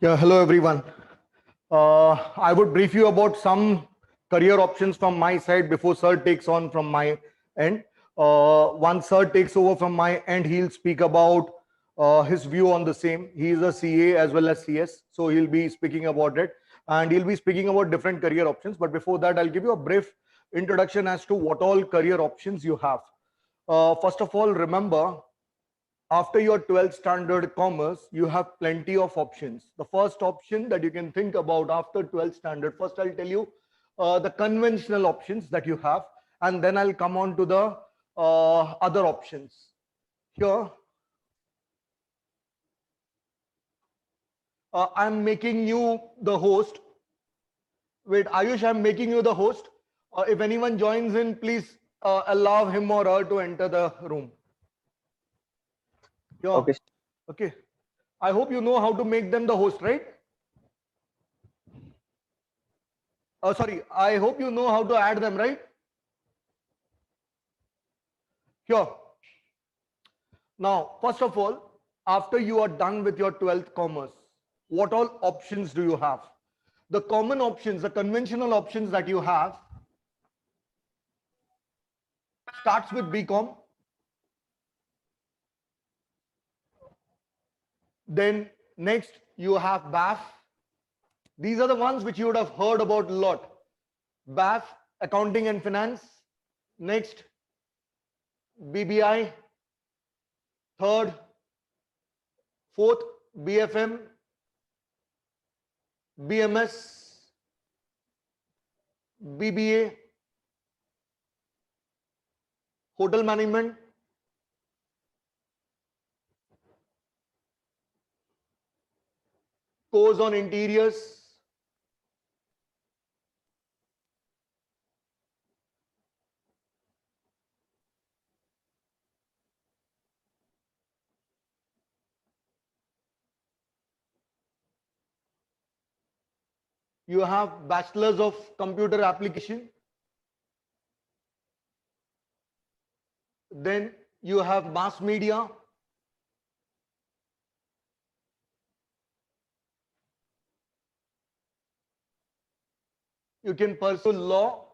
Yeah, hello everyone. I would brief you about some career options from my side before Sir takes on from my end. Once Sir takes over from my end, he'll speak about his view on the same. He is a CA as well as CS, so he'll be speaking about it, and he'll be speaking about different career options. But before that, I'll give you a brief introduction as to what all career options you have. First of all, remember, after your 12th standard commerce, you have plenty of options. The first option that you can think about after 12th standard, first I'll tell you the conventional options that you have, and then I'll come on to the other options. Here, I'm making you the host. Wait, Ayush, I'm making you the host. If anyone joins in, please allow him or her to enter the room. Yeah. Okay. Okay. I hope you know how to make them the host, right? Sorry, I hope you know how to add them, right? Here. Now, first of all, after you are done with your 12th commerce, what all options do you have? The common options, the conventional options that you have starts with BCom. Then next you have BAF. These are the ones which you would have heard about a lot. BAF, accounting and finance. Next, BBI. Third, fourth, BFM, BMS, BBA, hotel management, course on interiors, you have bachelor's of computer application, then you have mass media, you can pursue law,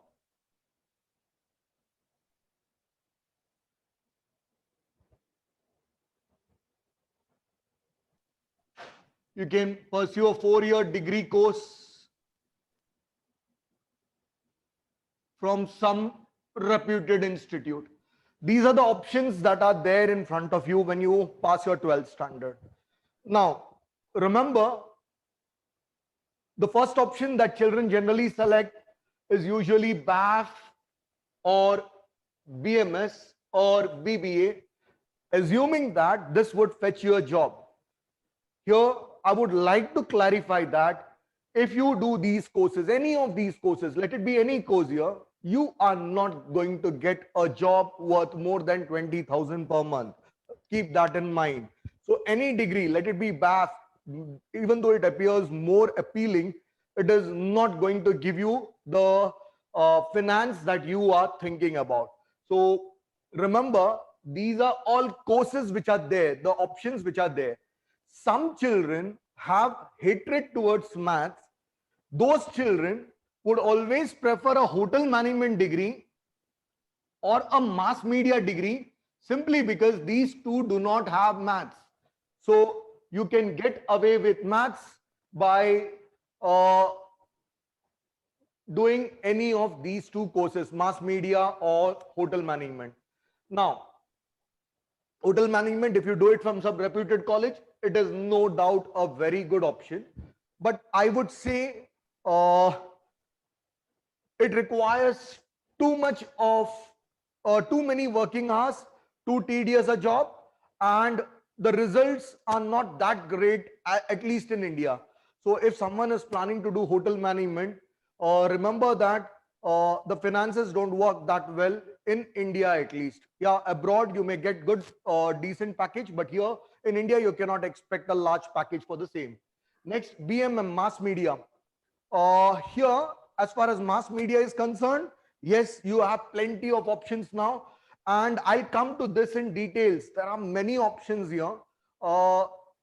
you can pursue a 4-year degree course from some reputed institute. These are the options that are there in front of you when you pass your 12th standard. Now, remember, the first option that children generally select is usually BAF or BMS or BBA, assuming that this would fetch you a job. Here, I would like to clarify that if you do these courses, any of these courses, let it be any course here, you are not going to get a job worth more than 20,000 per month. Keep that in mind. So any degree, let it be BAF, even though it appears more appealing, it is not going to give you the finance that you are thinking about. So remember, these are all courses which are there, the options which are there. Some children have hatred towards maths. Those children would always prefer a hotel management degree or a mass media degree simply because these two do not have maths. So you can get away with maths by doing any of these two courses, mass media or hotel management. Now, hotel management, if you do it from some reputed college, it is no doubt a very good option. But I would say it requires too much of too many working hours, too tedious a job, and the results are not that great, at least in India. So if someone is planning to do hotel management, remember that the finances don't work that well in India, at least. Yeah, abroad you may get good decent package, but here in India you cannot expect a large package for the same. Next, BMM, mass media. Here, as far as mass media is concerned, yes, you have plenty of options now, and I'll come to this in details. There are many options here.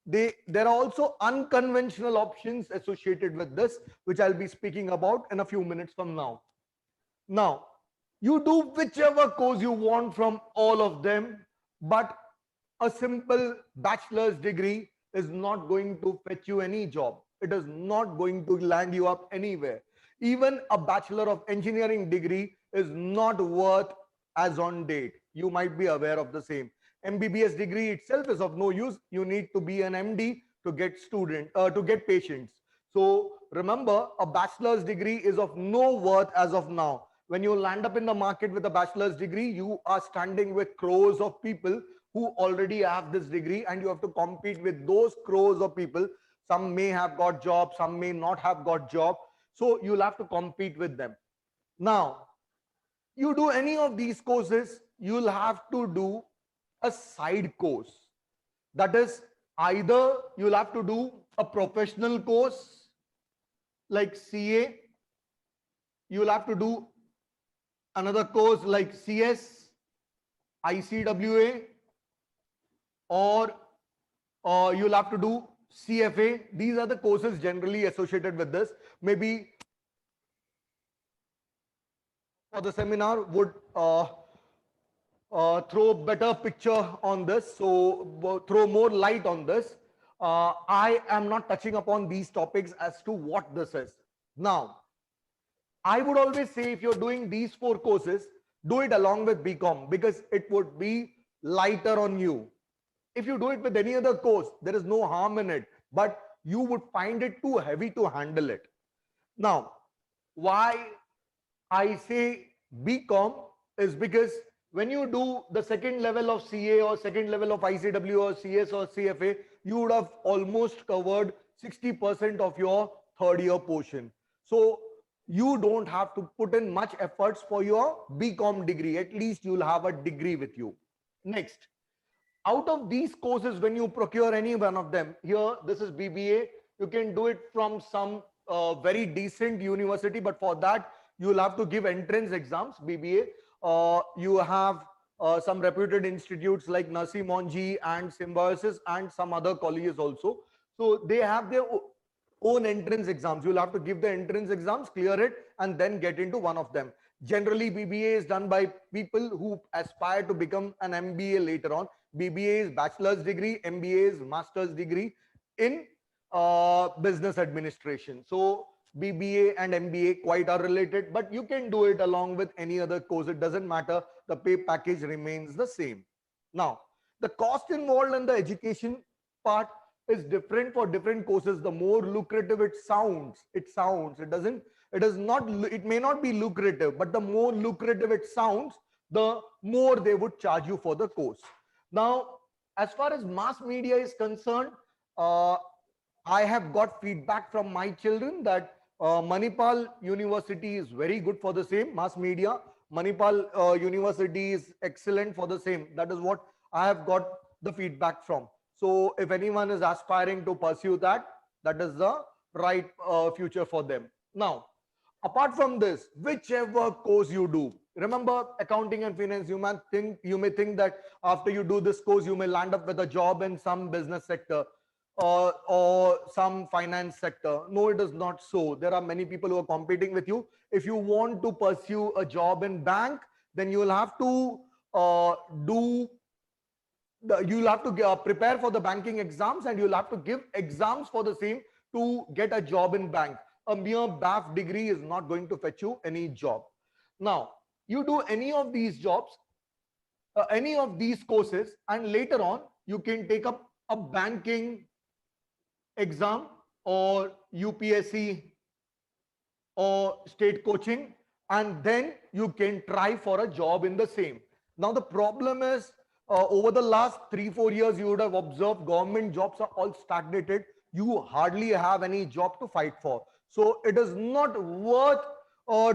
there are also unconventional options associated with this, which I'll be speaking about in a few minutes from now. Now, you do whichever course you want from all of them, but a simple bachelor's degree is not going to fetch you any job. It is not going to land you up anywhere. Even a bachelor of engineering degree is not worth as on date. You might be aware of the same. MBBS degree itself is of no use. You need to be an MD to get to get patients. So remember, a bachelor's degree is of no worth as of now. When you land up in the market with a bachelor's degree, you are standing with crores of people who already have this degree, and you have to compete with those crores of people. Some may have got jobs, some may not have got job. So you'll have to compete with them. Now, you do any of these courses, you'll have to do a side course. That is, either you'll have to do a professional course like CA, you'll have to do another course like CS, ICWA, or you'll have to do CFA. These are the courses generally associated with this. Maybe for the seminar would throw better picture on this, so throw more light on this. I am not touching upon these topics as to what this is. Now, I would always say if you're doing these 4 courses, do it along with BCom, because it would be lighter on you. If you do it with any other course, there is no harm in it, but you would find it too heavy to handle it. Now, why I say BCom is because when you do the second level of CA or second level of ICW or CS or CFA, you would have almost covered 60% of your third year portion. So you don't have to put in much efforts for your BCom degree. At least you'll have a degree with you. Next, out of these courses, when you procure any one of them, here this is BBA. You can do it from some very decent university, but for that you'll have to give entrance exams. BBA, you have some reputed institutes like Nasi Monji and Symbiosis and some other colleges also. So they have their own entrance exams. You'll have to give the entrance exams, clear it, and then get into one of them. Generally, BBA is done by people who aspire to become an MBA later on. BBA is bachelor's degree, MBA is master's degree in business administration. So BBA and MBA quite are related, but you can do it along with any other course. It doesn't matter. The pay package remains the same. Now, the cost involved in the education part is different for different courses. The more lucrative it sounds, it may not be lucrative, but the more lucrative it sounds, the more they would charge you for the course. Now, as far as mass media is concerned, I have got feedback from my children that Manipal University is very good for the same mass media. Manipal University is excellent for the same. That is what I have got the feedback from. So if anyone is aspiring to pursue that, that is the right future for them. Now, apart from this, whichever course you do, remember accounting and finance, you may think that after you do this course, you may land up with a job in some business sector or some finance sector. No, it is not so. There are many people who are competing with you. If you want to pursue a job in bank, then you will have to prepare for the banking exams, and you'll have to give exams for the same to get a job in bank. A mere BAF degree is not going to fetch you any job. Now, you do any of these jobs, any of these courses, and later on you can take up a banking exam or UPSC or state coaching, and then you can try for a job in the same. Now the problem is, over the last 3-4 years, you would have observed government jobs are all stagnated. You hardly have any job to fight for. So it is not worth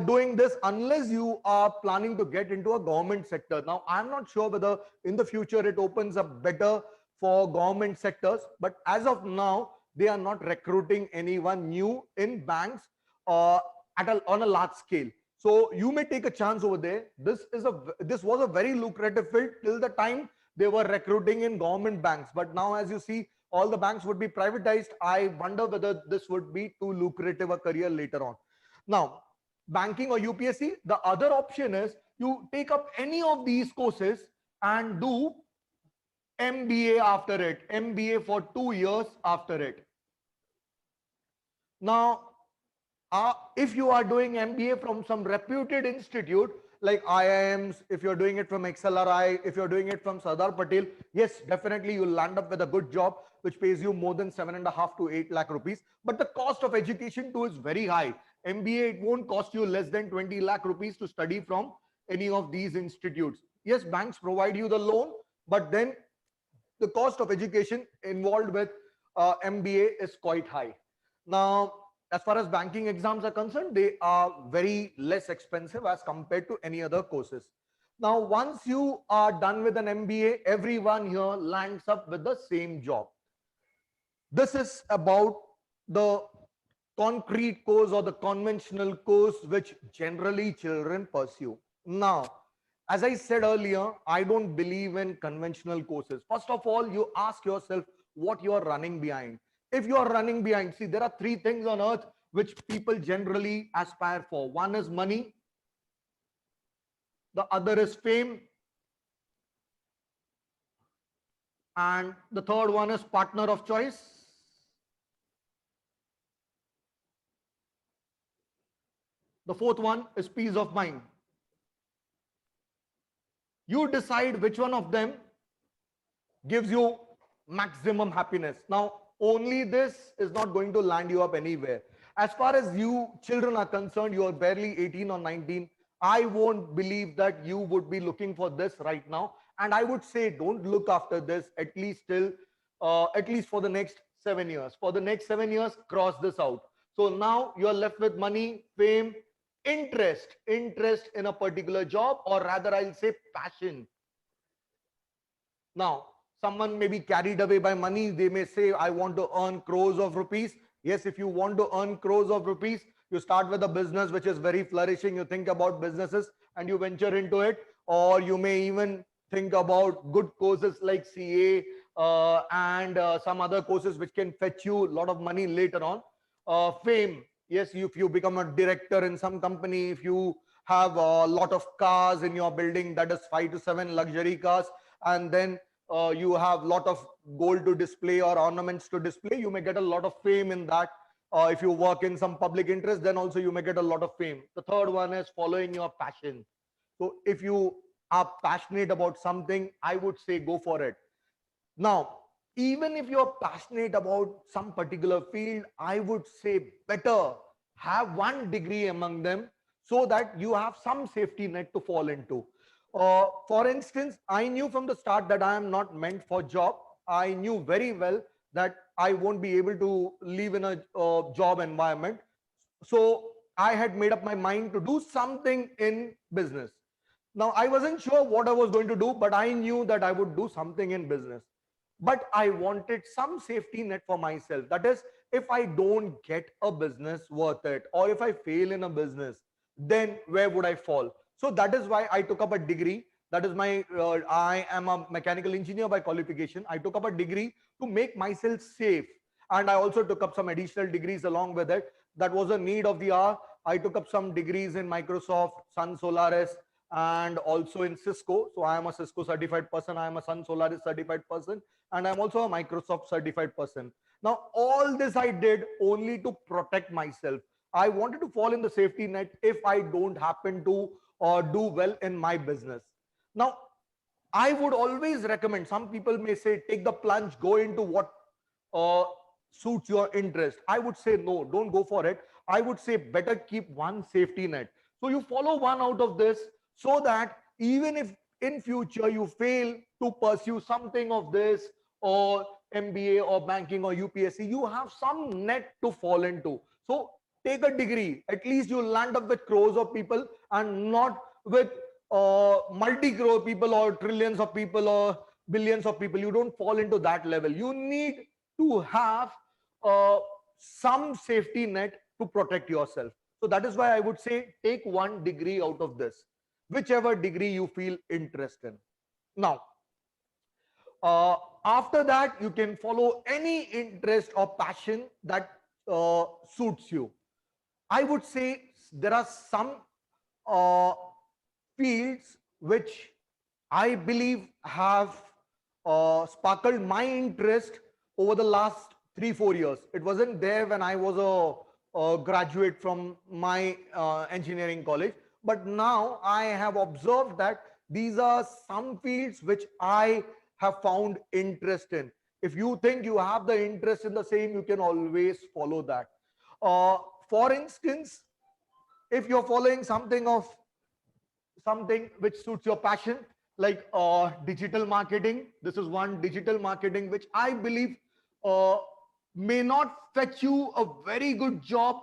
doing this unless you are planning to get into a government sector. Now, I'm not sure whether in the future it opens up better for government sectors, but as of now, they are not recruiting anyone new in banks on a large scale. So you may take a chance over there. This was a very lucrative field till the time they were recruiting in government banks. But now, as you see, all the banks would be privatized. I wonder whether this would be too lucrative a career later on. Now, banking or UPSC, the other option is you take up any of these courses and do MBA after it, MBA for 2 years after it. Now, if you are doing MBA from some reputed institute like IIMs, if you're doing it from XLRI, if you're doing it from Sardar Patel, yes, definitely you'll land up with a good job which pays you more than 7.5 to 8 lakh rupees. But the cost of education too is very high. MBA, it won't cost you less than 20 lakh rupees to study from any of these institutes. Yes, banks provide you the loan, but then the cost of education involved with MBA is quite high. Now, as far as banking exams are concerned, they are very less expensive as compared to any other courses. Now, once you are done with an MBA, everyone here lands up with the same job. This is about the concrete course or the conventional course which generally children pursue. Now, as I said earlier, I don't believe in conventional courses. First of all, you ask yourself what you are running behind. If you are running behind, see, there are three things on earth which people generally aspire for. One is money, the other is fame, and the third one is partner of choice. The fourth one is peace of mind. You decide which one of them gives you maximum happiness. Now, only this is not going to land you up anywhere. As far as you children are concerned, you are barely 18 or 19. I won't believe that you would be looking for this right now. And I would say, don't look after this at least till, at least for the next 7 years. For the next 7 years, cross this out. So now you're left with money, fame, interest in a particular job, or rather I'll say passion. Now, someone may be carried away by money. They may say, I want to earn crores of rupees. Yes, if you want to earn crores of rupees, you start with a business which is very flourishing. You think about businesses and you venture into it. Or you may even think about good courses like CA and some other courses which can fetch you a lot of money later on. Fame. Yes, if you become a director in some company, if you have a lot of cars in your building, that is 5 to 7 luxury cars, and then you have a lot of gold to display or ornaments to display, you may get a lot of fame in that. If you work in some public interest, then also you may get a lot of fame. The third one is following your passion. So if you are passionate about something, I would say go for it. Now, even if you're passionate about some particular field, I would say better have one degree among them so that you have some safety net to fall into. For instance, I knew from the start that I am not meant for job. I knew very well that I won't be able to live in a job environment. So I had made up my mind to do something in business. Now, I wasn't sure what I was going to do, but I knew that I would do something in business. But I wanted some safety net for myself. That is, if I don't get a business worth it, or if I fail in a business, then where would I fall? So that is why I took up a degree. That is my, I am a mechanical engineer by qualification. I took up a degree to make myself safe. And I also took up some additional degrees along with it. That was a need of the hour. I took up some degrees in Microsoft, Sun Solaris, and also in Cisco. So I am a Cisco certified person. I am a Sun Solaris certified person. And I'm also a Microsoft certified person. Now, all this I did only to protect myself. I wanted to fall in the safety net if I don't happen to do well in my business. Now, I would always recommend, some people may say, take the plunge, go into what suits your interest. I would say, no, don't go for it. I would say better keep one safety net. So you follow one out of this so that even if in future you fail to pursue something of this or MBA or banking or UPSC, you have some net to fall into. So take a degree. At least you'll land up with crores of people and not with multi-crore people or trillions of people or billions of people. You don't fall into that level. You need to have some safety net to protect yourself. So that is why I would say take one degree out of this, whichever degree you feel interest in. Now, After that, you can follow any interest or passion that suits you. I would say there are some uh, fields which I believe have sparkled my interest over the last 3-4 years. It wasn't there when I was a graduate from my engineering college, but now I have observed that these are some fields which I have found interest in. If you think you have the interest in the same, you can always follow that. Uh, for instance, if you're following something which suits your passion, like digital marketing, this is one digital marketing which I believe uh, may not fetch you a very good job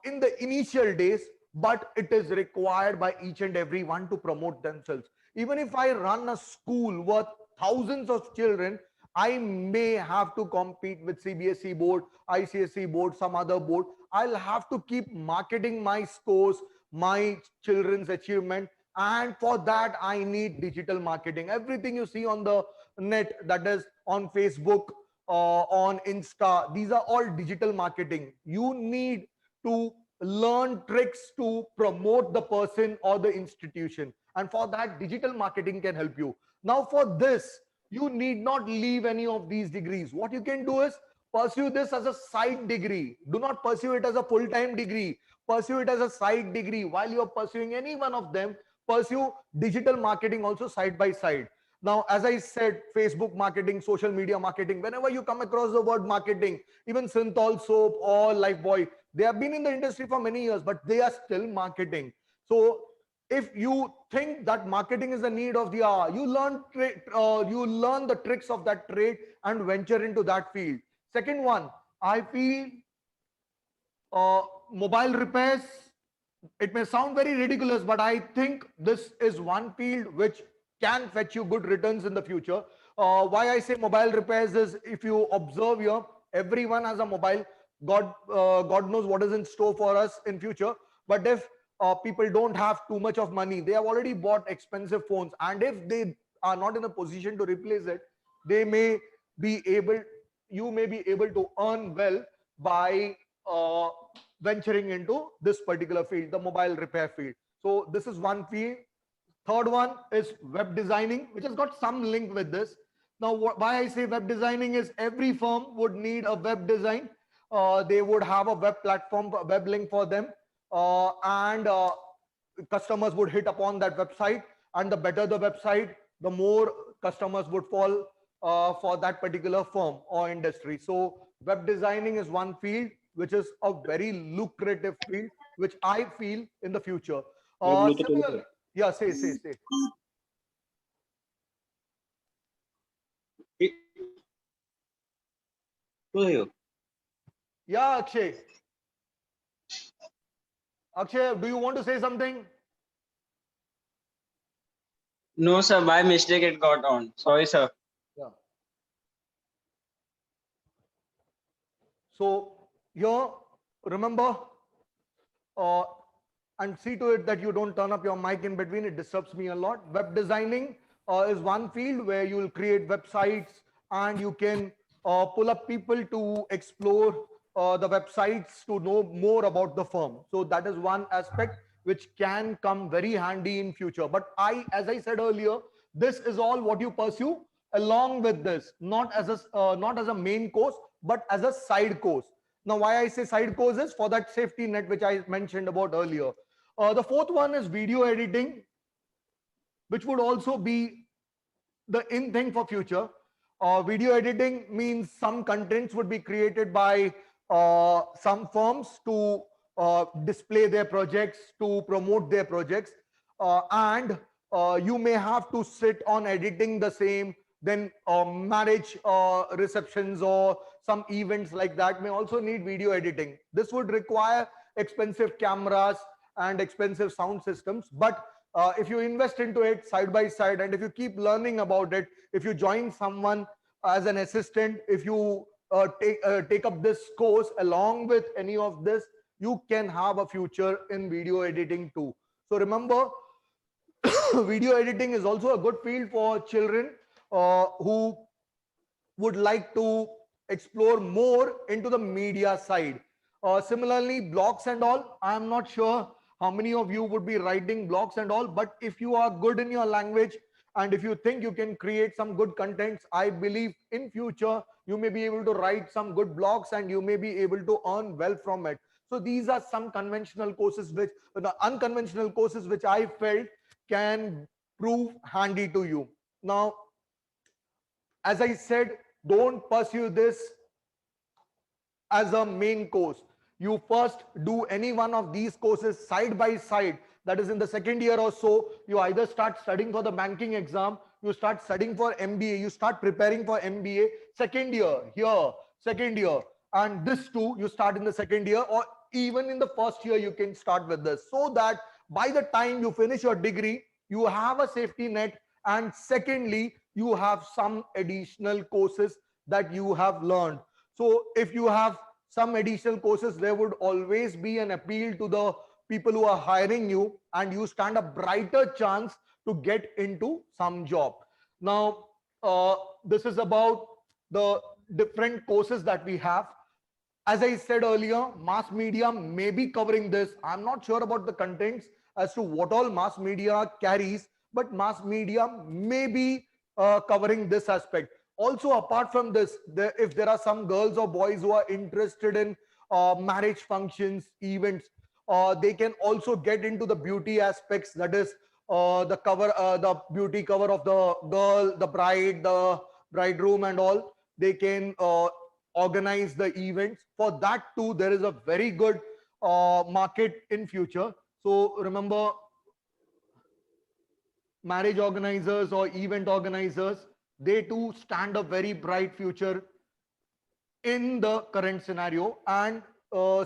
in the initial days, but it is required by each and every one to promote themselves. Even if I run a school worth thousands of children, I may have to compete with CBSE board, ICSE board, some other board. I'll have to keep marketing my scores, my children's achievement, and for that I need digital marketing. Everything you see on the net, that is on Facebook, on Insta, these are all digital marketing. You need to learn tricks to promote the person or the institution, and for that digital marketing can help you. Now for this, you need not leave any of these degrees. What you can do is pursue this as a side degree. Do not pursue it as a full-time degree. Pursue it as a side degree. While you're pursuing any one of them, pursue digital marketing also side by side. Now, as I said, Facebook marketing, social media marketing, whenever you come across the word marketing, even Synthol soap or Lifebuoy, they have been in the industry for many years, but they are still marketing. So if you think that marketing is the need of the hour, you learn the tricks of that trade and venture into that field. Second one, I feel uh, mobile repairs. It may sound very ridiculous, but I think this is one field which can fetch you good returns in the future. Why I say mobile repairs is, if you observe here, everyone has a mobile. God knows what is in store for us in future. But if people don't have too much of money, they have already bought expensive phones, and if they are not in a position to replace it, they may be able, you may be able to earn well by uh, venturing into this particular field, the mobile repair field. So this is one field. Third one is web designing, which has got some link with this. Now, why I say web designing is, every firm would need a web design. They would have a web platform, a web link for them, and customers would hit upon that website. And the better the website, the more customers would fall for that particular firm or industry. So web designing is one field which is a very lucrative field, which I feel in the future. Similarly, yeah, say. Yeah, Akshay. Akshay, do you want to say something? No, sir. By mistake, it got on. Sorry, sir. Yeah. So here, remember, uh, and see to it that you don't turn up your mic in between. It disturbs me a lot. Web designing is one field where you will create websites, and you can pull up people to explore the websites to know more about the firm. So that is one aspect which can come very handy in future. But as I said earlier, this is all what you pursue along with this, not as a main course, but as a side course. Now, why I say side courses, for that safety net which I mentioned about earlier. The fourth one is video editing, which would also be the in thing for future. Video editing means some contents would be created by some firms to display their projects, to promote their projects, and you may have to sit on editing the same. Then marriage receptions or some events like that may also need video editing. This would require expensive cameras and expensive sound systems, but if you invest into it side by side, and if you keep learning about it, if you join someone as an assistant, if you take up this course along with any of this, you can have a future in video editing too. So remember, video editing is also a good field for children who would like to explore more into the media side. Similarly, blogs and all, I'm not sure how many of you would be writing blogs and all, but if you are good in your language and if you think you can create some good contents, I believe in future you may be able to write some good blogs and you may be able to earn well from it. So these are some conventional courses, which the unconventional courses which I felt can prove handy to you. Now, as I said, don't pursue this as a main course. You first do any one of these courses side by side. That is, in the second year or so, you either start studying for the banking exam, you start studying for MBA, you start preparing for MBA, second year here, second year, and this too you start in the second year, or even in the first year you can start with this, so that by the time you finish your degree you have a safety net, and secondly you have some additional courses that you have learned. So if you have some additional courses, there would always be an appeal to the people who are hiring you, and you stand a brighter chance to get into some job. Now, this is about the different courses that we have. As I said earlier, mass media may be covering this. I'm not sure about the contents as to what all mass media carries, but mass media may be covering this aspect. Also, apart from this, if there are some girls or boys who are interested in marriage functions, events, they can also get into the beauty aspects. That is, the beauty cover of the girl, the bride, the bridegroom, and all. They can organize the events. For that too, there is a very good market in future. So remember, marriage organizers or event organizers, they too stand a very bright future in the current scenario. And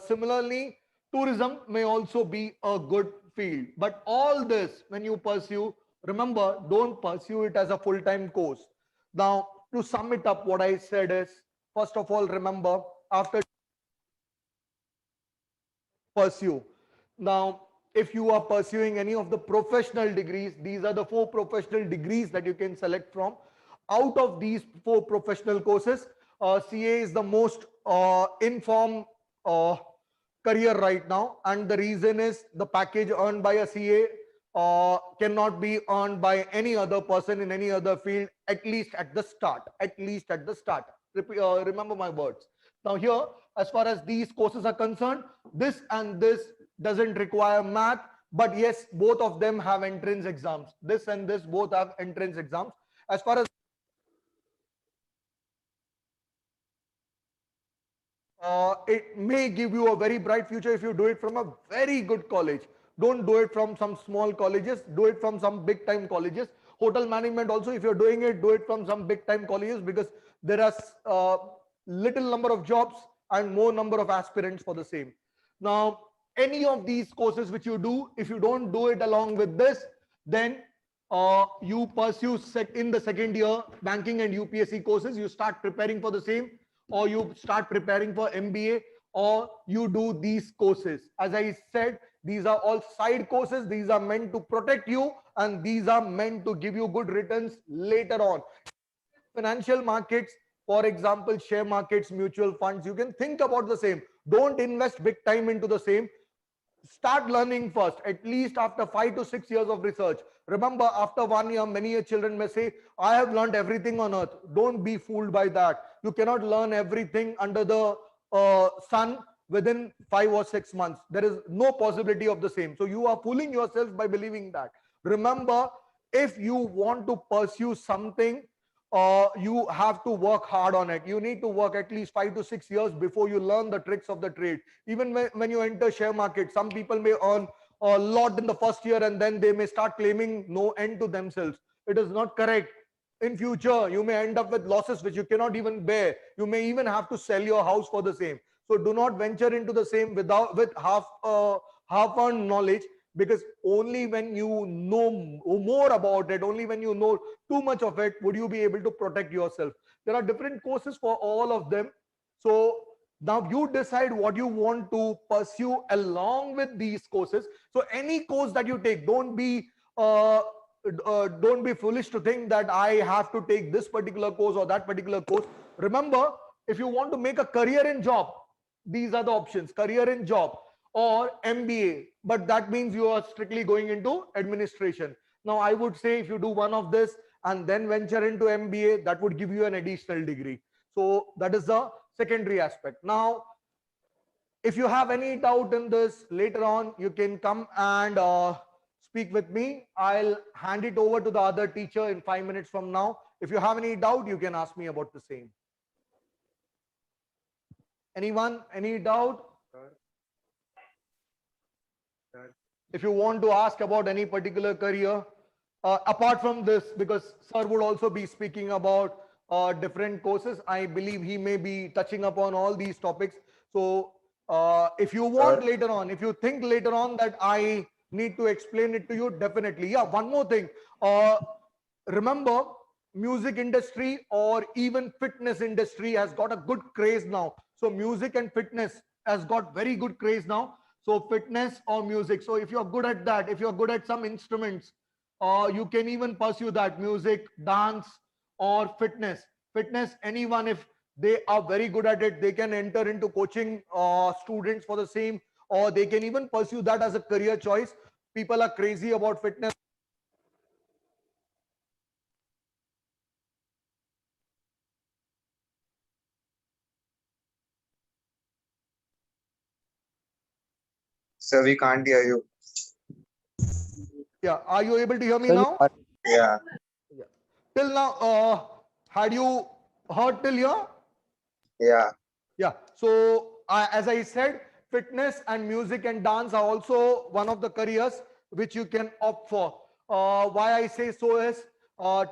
similarly, tourism may also be a good field. But all this, when you pursue, remember, don't pursue it as a full-time course. Now, to sum it up, what I said is, first of all, remember, after pursue. Now, if you are pursuing any of the professional degrees, these are the 4 professional degrees that you can select from. Out of these 4 professional courses, CA is the most informed career right now, and the reason is the package earned by a CA cannot be earned by any other person in any other field, at least at the start. At least at the start. Remember my words. Now here, as far as these courses are concerned, this and this doesn't require math, but yes, both of them have entrance exams. This and this both have entrance exams. As far as it may give you a very bright future if you do it from a very good college. Don't do it from some small colleges, do it from some big time colleges. Hotel management also, if you're doing it, do it from some big time colleges, because there are little number of jobs and more number of aspirants for the same. Now, any of these courses which you do, if you don't do it along with this, then you pursue in the second year banking and UPSC courses, you start preparing for the same, or you start preparing for MBA, or you do these courses. As I said, these are all side courses. These are meant to protect you, and these are meant to give you good returns later on. Financial markets, for example, share markets, mutual funds, you can think about the same. Don't invest big time into the same. Start learning first, at least after 5 to 6 years of research. Remember, after 1 year, many children may say, I have learned everything on earth. Don't be fooled by that. You cannot learn everything under the sun within 5 or 6 months. There is no possibility of the same. So you are fooling yourself by believing that. Remember, if you want to pursue something, you have to work hard on it. You need to work at least 5 to 6 years before you learn the tricks of the trade. Even when you enter share market, some people may earn a lot in the first year, and then they may start claiming no end to themselves. It is not correct. In future, you may end up with losses which you cannot even bear. You may even have to sell your house for the same. So do not venture into the same with half earned knowledge, because only when you know more about it, only when you know too much of it, would you be able to protect yourself. There are different courses for all of them. So now you decide what you want to pursue along with these courses. So any course that you take, don't be don't be foolish to think that I have to take this particular course or that particular course. Remember, if you want to make a career in job, these are the options: career in job or MBA, but that means you are strictly going into administration. Now, I would say if you do one of this and then venture into MBA, that would give you an additional degree. So that is the secondary aspect. Now, if you have any doubt in this later on, you can come and speak with me. I'll hand it over to the other teacher in 5 minutes from now. If you have any doubt, you can ask me about the same. Anyone, any doubt? If you want to ask about any particular career, apart from this, because sir would also be speaking about different courses, I believe he may be touching upon all these topics. So if you want later on, if you think later on that I need to explain it to you, definitely. Yeah, one more thing. Remember, music industry or even fitness industry has got a good craze now. So music and fitness has got very good craze now. So fitness or music. So if you're good at that, if you're good at some instruments, you can even pursue that: music, dance, or fitness. Fitness, anyone, if they are very good at it, they can enter into coaching students for the same, or they can even pursue that as a career choice. People are crazy about fitness. Sir, we can't hear you. Yeah, are you able to hear me now? Yeah. Till now, had you heard till here? Yeah. Yeah. So as I said, fitness and music and dance are also one of the careers which you can opt for. Why I say so is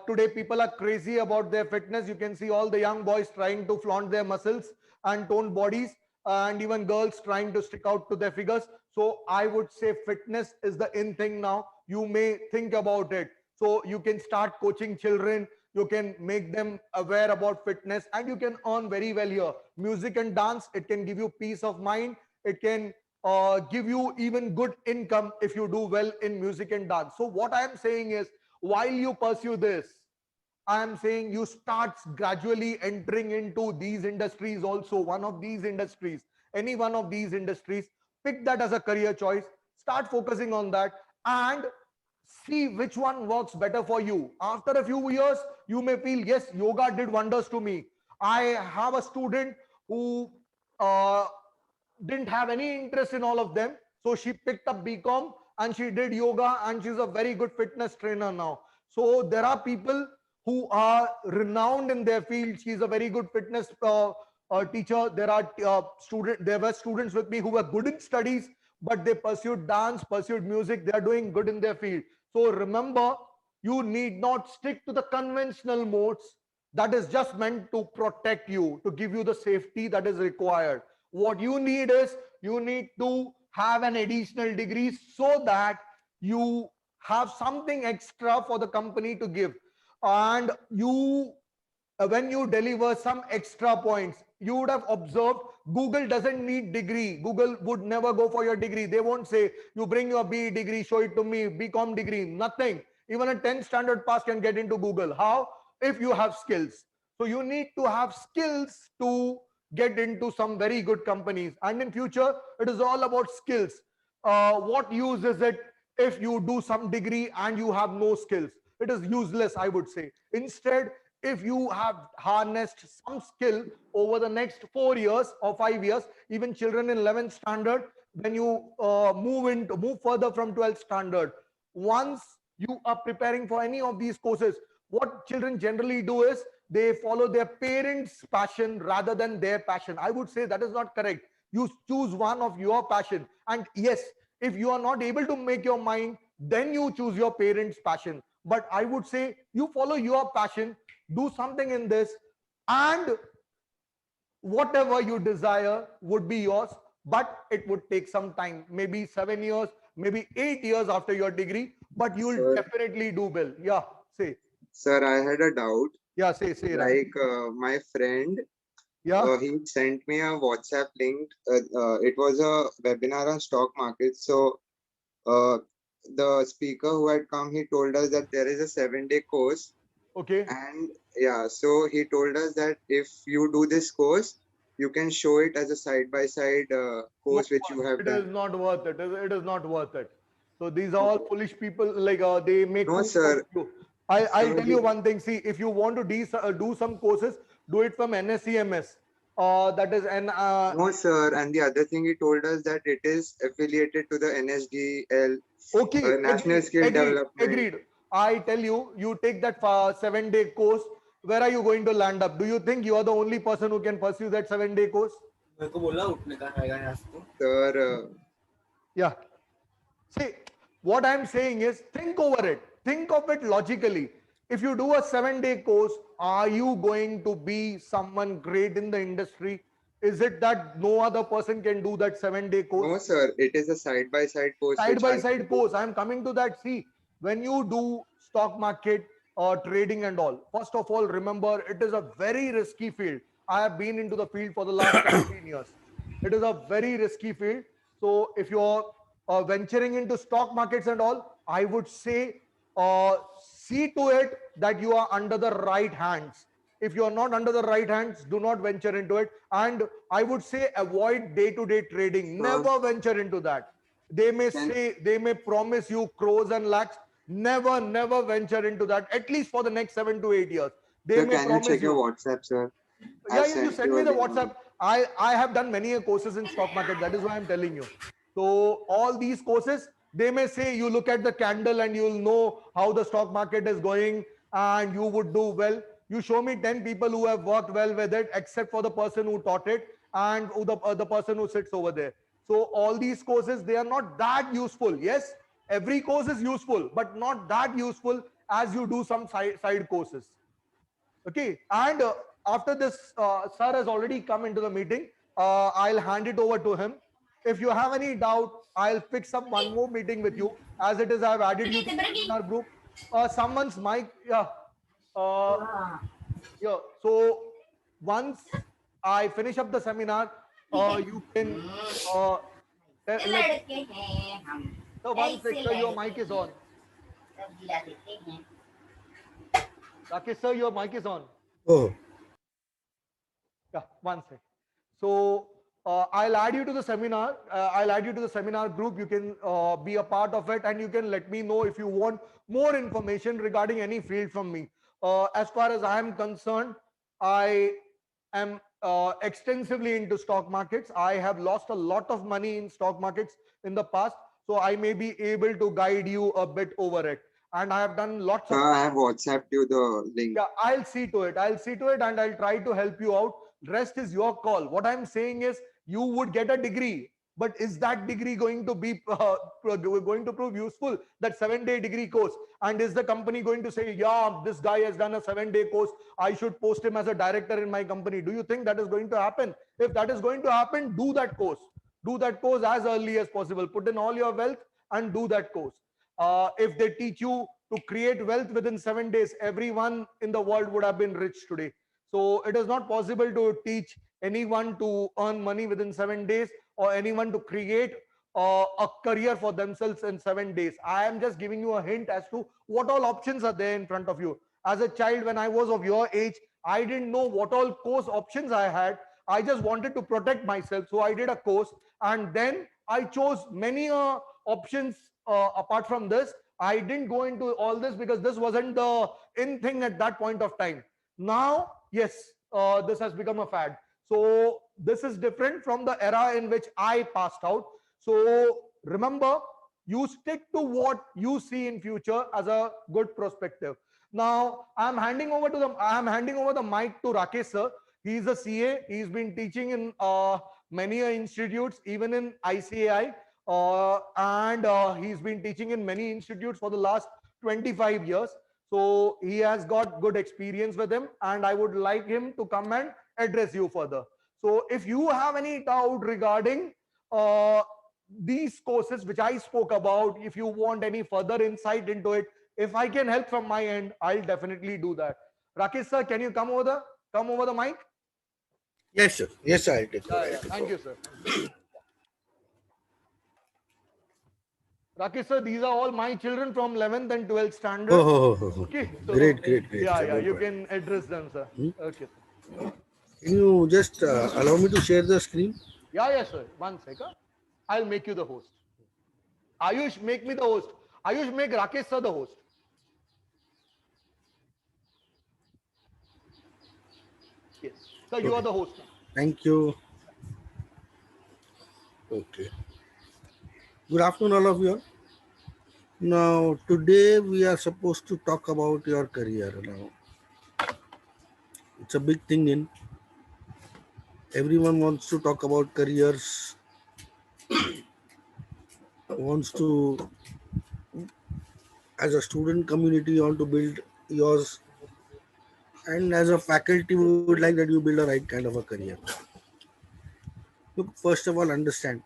today people are crazy about their fitness. You can see all the young boys trying to flaunt their muscles and toned bodies, and even girls trying to stick out to their figures. So I would say fitness is the in thing now. You may think about it. So you can start coaching children, you can make them aware about fitness, and you can earn very well here. Music and dance, it can give you peace of mind. It can give you even good income if you do well in music and dance. So what I am saying is, while you pursue this, I am saying you start gradually entering into these industries also. One of these industries, any one of these industries, pick that as a career choice, start focusing on that, and see which one works better for you. After a few years, you may feel, yes, yoga did wonders to me. I have a student who uh, didn't have any interest in all of them. So she picked up BCom and she did yoga, and she's a very good fitness trainer now. So there are people who are renowned in their field. She's a very good fitness teacher. There were students with me who were good in studies, but they pursued dance, pursued music. They are doing good in their field. So remember, you need not stick to the conventional modes. That is just meant to protect you, to give you the safety that is required. What you need is, you need to have an additional degree so that you have something extra for the company to give. And you when you deliver some extra points, you would have observed Google doesn't need degree. Google would never go for your degree. They won't say, you bring your BE degree, show it to me, BCom degree, nothing. Even a 10th standard pass can get into Google. How? If you have skills. So you need to have skills to get into some very good companies. And in future, it is all about skills. What use is it if you do some degree and you have no skills? It is useless, I would say. Instead, if you have harnessed some skill over the next 4 years or 5 years, even children in 11th standard, when you move further from 12th standard, once you are preparing for any of these courses, what children generally do is they follow their parents' passion rather than their passion. I would say that is not correct. You choose one of your passion. And yes, if you are not able to make your mind, then you choose your parents' passion. But I would say you follow your passion, do something in this, and whatever you desire would be yours. But it would take some time, maybe 7 years, maybe 8 years after your degree, but you will Sir, definitely do well. Yeah, say. sir, I had a doubt. Yeah, say, Ram. Like my friend, Yeah, he sent me a WhatsApp link. It was a webinar on stock market. So uh, the speaker who had come, he told us that there is a 7-day course. Okay. And yeah, so he told us that if you do this course, you can show it as a side-by-side course which you have It is done. not worth it. It is not worth it. So these are all foolish people. Like they make No, fools out sir. of you. I'll So tell you one thing. See, if you want to do some courses, do it from NSCMS. That is an no, sir. And the other thing he told us that it is affiliated to the NSDL, okay. National Skill Development. Agreed. I tell you, you take that 7-day course. Where are you going to land up? Do you think you are the only person who can pursue that 7-day course? मेरे को बोला उठने का है यहाँ से तो Sir, Yeah. See, what I'm saying is think over it. Think of it logically. If you do a 7-day course, are you going to be someone great in the industry? Is it that no other person can do that 7-day course? no, sir. It is a side-by-side course. Side which by I side can do. course. I'm coming to that. See, when you do stock market trading and all, first of all, remember it is a very risky field. I have been into the field for the last 17 years. It is a very risky field. So if you're venturing into stock markets and all, I would say see to it that you are under the right hands. If you are not under the right hands, do not venture into it. And I would say avoid day-to-day trading. Never venture into that. They may say, they may promise you crores and lakhs. Never venture into that, at least for the next 7 to 8 years. They Sir, may can you promise check you. your WhatsApp, sir? Yeah, I've you sent send you me a the link. WhatsApp. I have done many courses in stock market. That is why I'm telling you. So all these courses, they may say you look at the candle and you'll know how the stock market is going and you would do well. You show me 10 people who have worked well with it, except for the person who taught it and the person who sits over there. So all these courses, they are not that useful. Yes, every course is useful, but not that useful as you do some side courses. Okay, and after this, sir has already come into the meeting. I'll hand it over to him. If you have any doubt, I'll fix up one more meeting with you. As it is, I've added you to the seminar group. Someone's mic, yeah. Yeah. So once I finish up the seminar, you can. Let, so one sec, sir, your mic is on. Rakesh, sir, your mic is on. Oh Yeah, one sec. So I'll add you to the seminar. I'll add you to the seminar group. You can be a part of it, and you can let me know if you want more information regarding any field from me. As far as I am concerned, I am extensively into stock markets. I have lost a lot of money in stock markets in the past, so I may be able to guide you a bit over it. And I have done lots of. Sir, I have WhatsApped you the link. Yeah, I'll see to it. I'll see to it and I'll try to help you out. Rest is your call. What I'm saying is you would get a degree, but is that degree going to be going to prove useful? That 7-day degree course, and is the company going to say, yeah, this guy has done a 7-day course, I should post him as a director in my company? Do you think that is going to happen? If that is going to happen, do that course. Do that course as early as possible. Put in all your wealth and do that course. If they teach you to create wealth within 7 days, everyone in the world would have been rich today. So it is not possible to teach anyone to earn money within 7 days or anyone to create a career for themselves in 7 days. I am just giving you a hint as to what all options are there in front of you. As a child, when I was of your age, I didn't know what all course options I had. I just wanted to protect myself. So I did a course, and then I chose many options apart from this. I didn't go into all this because this wasn't the in thing at that point of time. Now, yes, this has become a fad. So this is different from the era in which I passed out. So remember, you stick to what you see in future as a good perspective. Now I'm handing over the mic to Rakesh sir. He's a CA. He's been teaching in many institutes, even in ICAI. And he's been teaching in many institutes for the last 25 years. So he has got good experience with him, and I would like him to come and address you further. So if you have any doubt regarding these courses which I spoke about, if you want any further insight into it, if I can help from my end, I'll definitely do that. Rakesh sir, can you come over the mic? yes sir, yes I'll take Yeah, thank you, sir. Rakesh sir, these are all my children from 11th and 12th standard. Oh. Okay. So, Great. Yeah, sir, yeah, no you problem. can address them, sir. Hmm? Okay, sir. Can you just allow me to share the screen? Yeah, yeah, sir. One second. I'll make you the host. Ayush, make me the host. Ayush, make Rakesh sir the host. Yes. So you are Okay. the host now. Thank you. Okay. Good afternoon, all of you. Now, today we are supposed to talk about your career. Now, it's a big thing in everyone wants to talk about careers, wants to, as a student community, you want to build yours, and as a faculty, we would like that you build a right kind of a career. Look, first of all, understand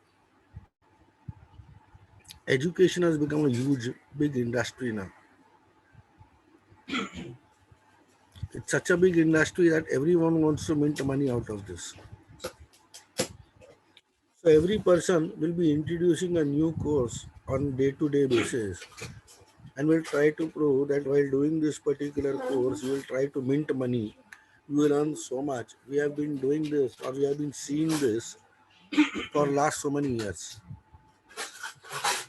education has become a huge, big industry now. It's such a big industry that everyone wants to mint money out of this. So every person will be introducing a new course on day-to-day basis and will try to prove that while doing this particular course, you will try to mint money. You will earn so much. We have been doing this or we have been seeing this for last so many years.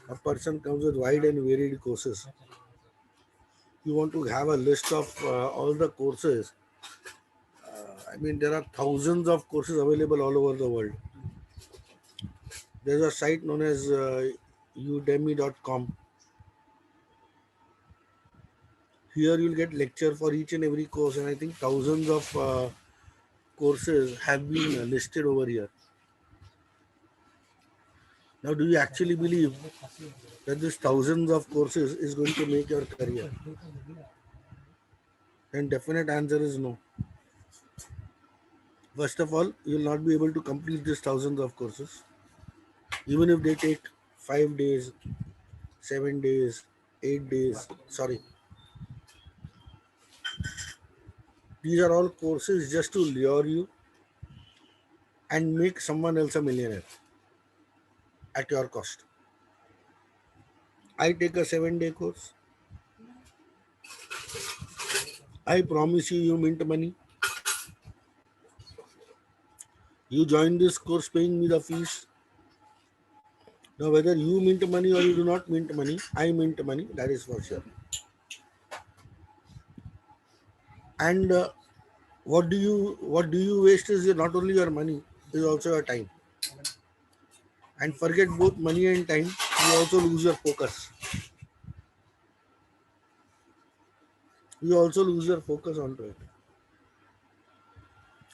A person comes with wide and varied courses. You want to have a list of all the courses. I mean, there are thousands of courses available all over the world. There's a site known as udemy.com. Here you'll get lecture for each and every course, and I think thousands of courses have been listed over here. Now, do you actually believe that this thousands of courses is going to make your career? Then definite answer is no. First of all, you will not be able to complete these thousands of courses, even if they take 5 days, 7 days, 8 days. Sorry, these are all courses just to lure you and make someone else a millionaire at your cost. I take a 7 day course. I promise you, you mint money. You join this course paying me the fees. Now, whether you mint money or you do not mint money, I mint money. That is for sure. And what do you waste is not only your money, is also your time. And forget both money and time. You also lose your focus. You also lose your focus onto it.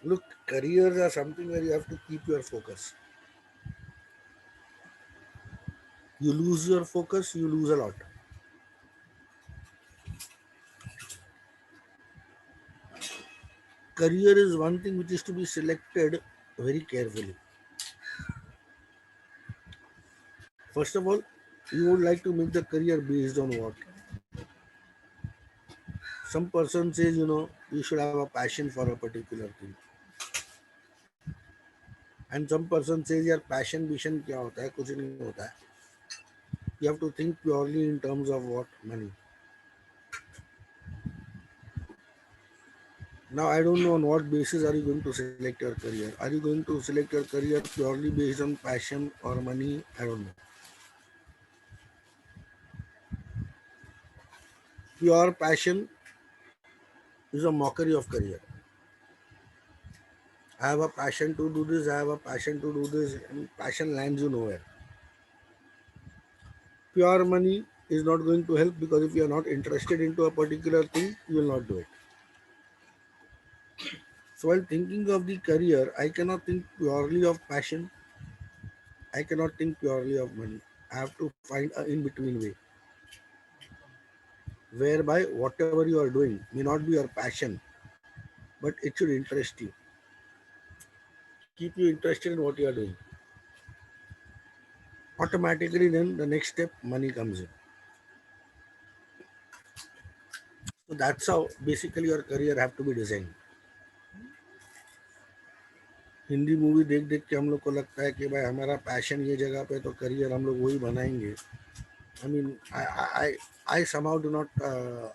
Look, careers are something where you have to keep your focus. You lose your focus, you lose a lot. Career is one thing which is to be selected very carefully. First of all, you would like to make the career based on what? Some person says, you should have a passion for a particular thing. And some person says, यार passion vision क्या होता है? कुछ नहीं होता है. You have to think purely in terms of what? Money. Now, I don't know on what basis are you going to select your career. Are you going to select your career purely based on passion or money? I don't know. Pure passion is a mockery of career. I have a passion to do this, I have a passion to do this, and passion lands you nowhere. Pure money is not going to help because if you are not interested into a particular thing, you will not do it. So while thinking of the career, I cannot think purely of passion. I cannot think purely of money. I have to find an in-between way, whereby whatever you are doing may not be your passion, but it should interest you. Keep you interested in what you are doing. Automatically then the next step, money comes in. So that's how basically your career have to be designed. Hindi movie देख देख के हम लोग को लगता है कि भाई हमारा पैशन ये जगह पे तो करियर हम लोग वही बनाएंगे. I mean, I somehow do not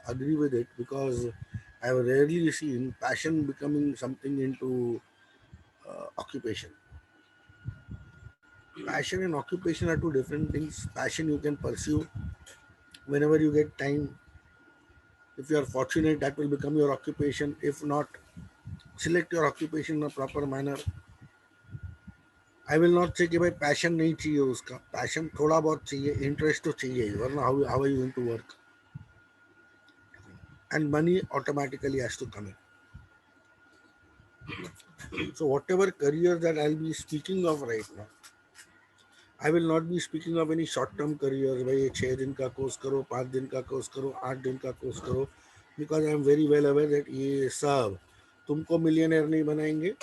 agree with it because I've rarely seen passion becoming something into occupation. Passion and occupation are two different things. Passion you can pursue whenever you get time. If you are fortunate, that will become your occupation. If not, select your occupation in a proper manner. I will not से कि भाई passion नहीं चाहिए, उसका passion थोड़ा बहुत चाहिए, interest तो चाहिए ही, वरना how how are you going to work, and money automatically has to come in. So whatever career that I'll be speaking of right now, I will not be speaking of any short term careers. भाई 6 दिन का course करो, 5 दिन का course करो, 8 दिन का course करो, because I am very well aware that ये सब तुमको मिलियनर नहीं बनाएंगे.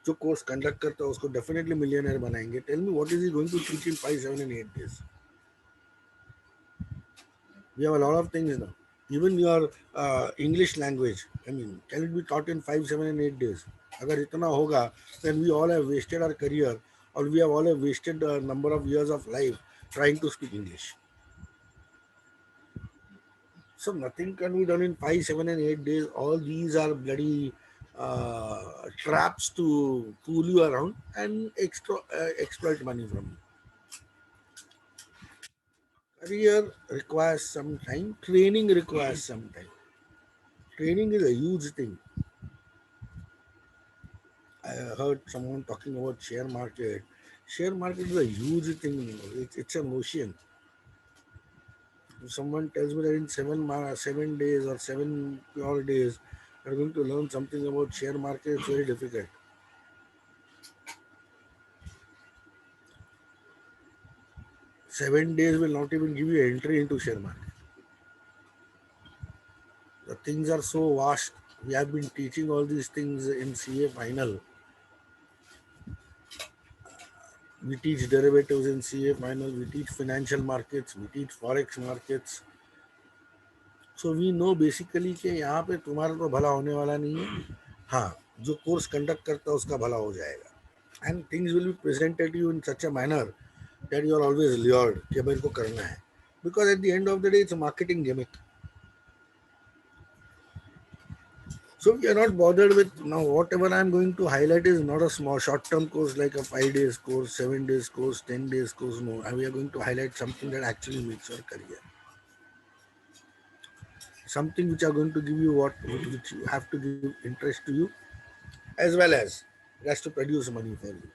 जो कोर्स कंडक्ट करता है उसको डेफिनेटली मिलियनर बनाएंगे. Tell me what is he going to teach in 5, 7 and 8 days. We have a lot of things now. Even your English language, I mean, can it be taught in 5, 7 and 8 days? अगर इतना होगा, then we all have wasted our career, or we have all have wasted a number of years of life trying to speak English. So nothing can be done in 5, 7 and 8 days. All these are bloody traps to fool you around and exploit money from you. Career requires some time. Training requires some time. Training is a huge thing. I heard someone talking about share market. Share market is a huge thing. It's an ocean. If someone tells me that in 7 days or 7 pure days, you're going to learn something about share market, it's very difficult. 7 days will not even give you entry into share market. The things are so vast. We have been teaching all these things in CA final. We teach derivatives in CA final. We teach financial markets. We teach forex markets. So we know basically कि यहाँ पे तुम्हारा तो भला होने वाला नहीं है. हाँ, जो कोर्स कंडक्ट करता है उसका भला हो जाएगा. And things will be presented you in such a manner that you are always lured कि मेरे को करना है, because at the end of the day it's marketing gimmick. So we are not bothered with now. Whatever I am going to highlight is not a small short-term course like a 5 days course, 7 days course, 10 days course. No, and we are going to highlight something that actually makes your career. Something which are going to give you which you have to give interest to you, as well as it has to produce money for you.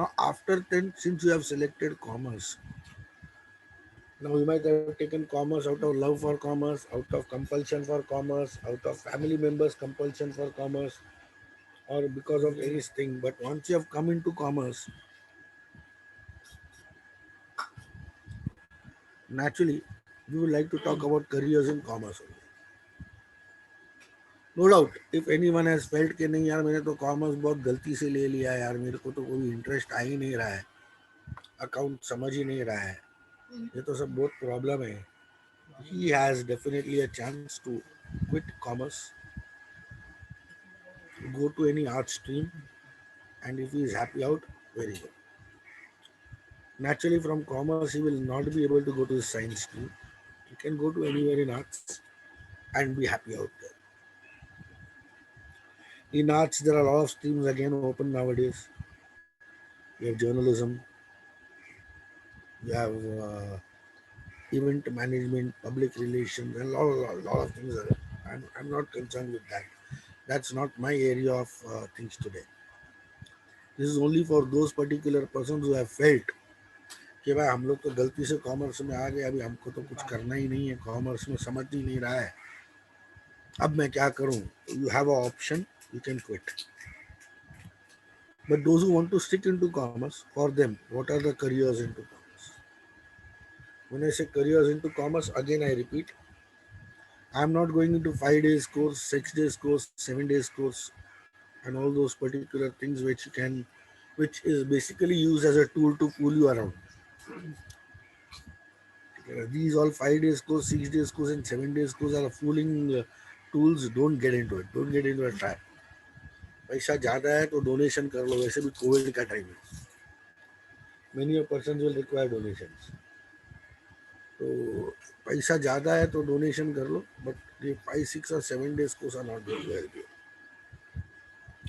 Now, after 10, since you have selected commerce, now you might have taken commerce out of love for commerce, out of compulsion for commerce, out of family members' compulsion for commerce, or because of anything. But once you have come into commerce, naturally, we would like to talk about careers in commerce only. No doubt if anyone has felt कि नहीं यार मैंने तो commerce बहुत गलती से ले लिया यार, मेरे को तो कोई इंटरेस्ट आ ही नहीं रहा है, अकाउंट समझ ही नहीं रहा है, ये तो सब बहुत प्रॉब्लम है. He has definitely a chance to quit commerce, go to any art stream, and if he is happy out, very good. Naturally, from commerce, he will not be able to go to the science stream. He can go to anywhere in arts and be happy out there. In arts, there are a lot of streams again open nowadays. You have journalism, you have event management, public relations, and a lot of things. I'm not concerned with that. That's not my area of things today. This is only for those particular persons who have felt कि भाई हम लोग तो गलती से commerce में आ गए, अभी हमको तो कुछ करना ही नहीं है, कॉमर्स में समझ ही नहीं रहा है, अब मैं क्या करूं. You have a option, you can quit. But those who want to stick into commerce, for them, what are the careers into commerce? When I say careers into commerce, again I repeat, I am not going into 5 days course, 6 days course, 7 days course, and all those particular things which is basically used as a tool to pull you around. These all 5 days course, 6 days course, and 7 days course are fooling tools. Don't get into it. Don't get into a trap. पैसा ज़्यादा है तो donation कर लो, वैसे भी Covid का time है. many a persons will require donations. तो पैसा ज़्यादा है तो डोनेशन कर लो, बट ये 5, 6 or 7 days course are not going to help you.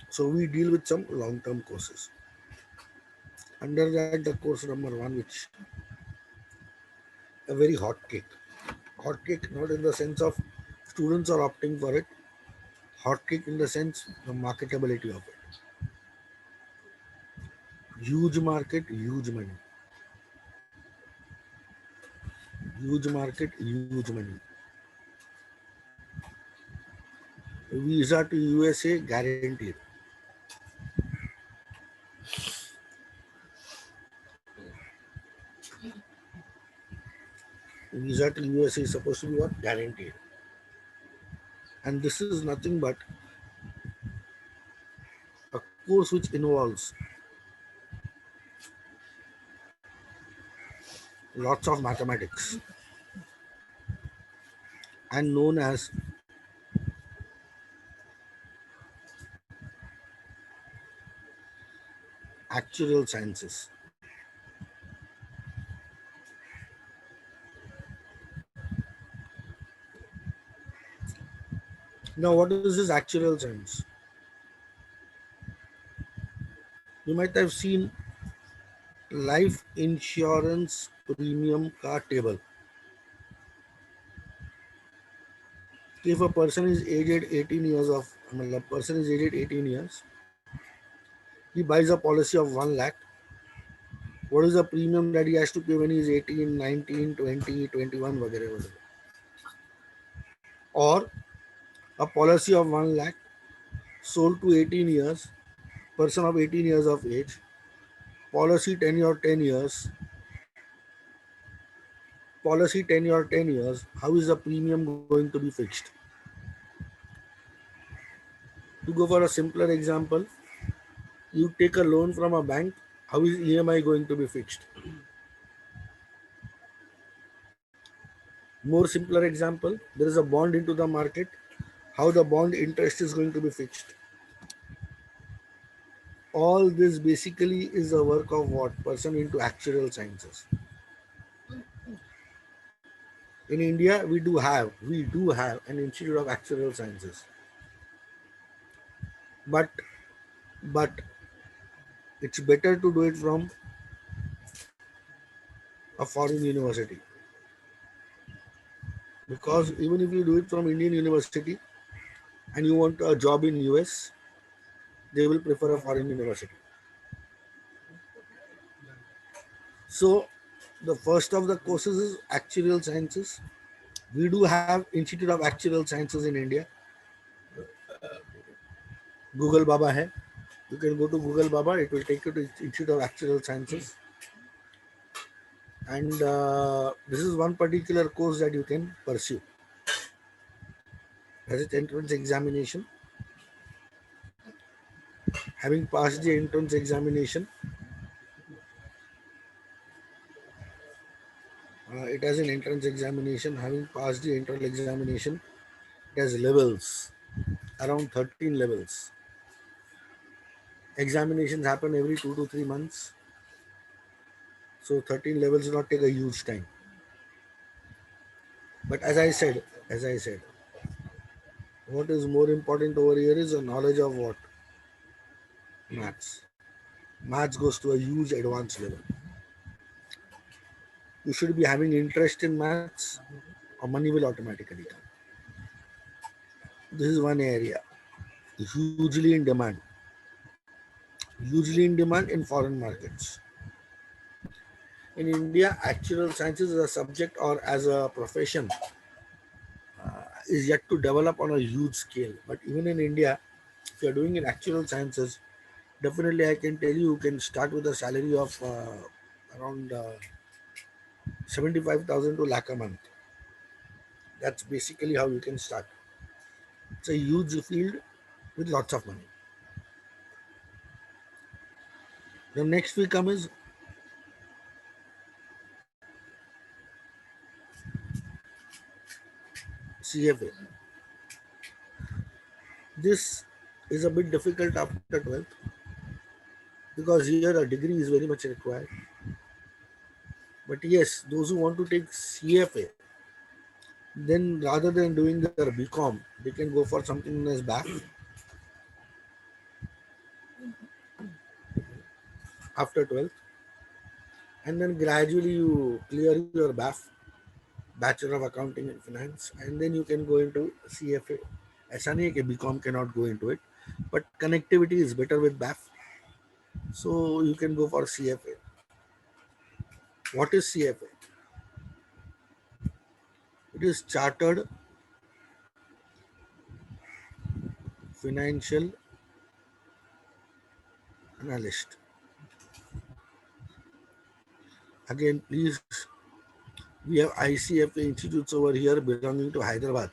So we deal with some long-term courses. Under that, the course number 1, which a very hot cake. Hot cake not in the sense of students are opting for it. Hot cake in the sense the marketability of it. Huge market, huge money. Huge market, huge money. Visa to USA guaranteed. Visa to USA is supposed to be what? Guaranteed. And this is nothing but a course which involves lots of mathematics and known as actuarial sciences. Now, what is this actuarial science? You might have seen life insurance premium car table. If a person is aged 18 years of, a person is aged 18 years, he buys a policy of 1 lakh. What is the premium that he has to pay when he is 18, 19, 20, 21, वगैरह वगैरह? Or a policy of 1 lakh sold to 18 years, person of 18 years of age, policy tenure 10 years, policy tenure 10 years, how is the premium going to be fixed? To go for a simpler example, you take a loan from a bank, how is EMI going to be fixed? More simpler example, there is a bond into the market, how the bond interest is going to be fixed. All this basically is a work of what? Person into actuarial sciences. In India, we do have an Institute of Actuarial Sciences. But it's better to do it from a foreign university. Because even if you do it from Indian university and you want a job in US, they will prefer a foreign university. So the first of the courses is actuarial sciences. We do have Institute of Actuarial Sciences in India. Google Baba hai. You can go to Google Baba, it will take you to Institute of Actuarial Sciences. And this is one particular course that you can pursue. As its entrance examination. Having passed the entrance examination, it has an entrance examination. Having passed the entrance examination, it has levels, around 13 levels. Examinations happen every 2 to 3 months. So 13 levels will not take a huge time. But as I said, what is more important over here is a knowledge of what? Maths. Maths goes to a huge advanced level. You should be having interest in maths or money will automatically come. This is one area hugely in demand. Hugely in demand in foreign markets. In India, actuarial sciences as a subject or as a profession is yet to develop on a huge scale. But even in India, if you are doing in actuarial sciences, definitely I can tell you can start with a salary of around 75,000 to lakh a month. That's basically how you can start. It's a huge field with lots of money. The next we come is CFA. This is a bit difficult after 12th because here a degree is very much required. But yes, those who want to take CFA, then rather than doing their BCom, they can go for something known as BAF after 12th, and then gradually you clear your BAF, Bachelor of Accounting and Finance, and then you can go into CFA. ऐसा नहीं है कि BCom cannot go into it, but connectivity is better with BAF, so you can go for CFA. What is CFA? It is Chartered Financial Analyst. Again, please, we have ICFA institutes over here belonging to Hyderabad.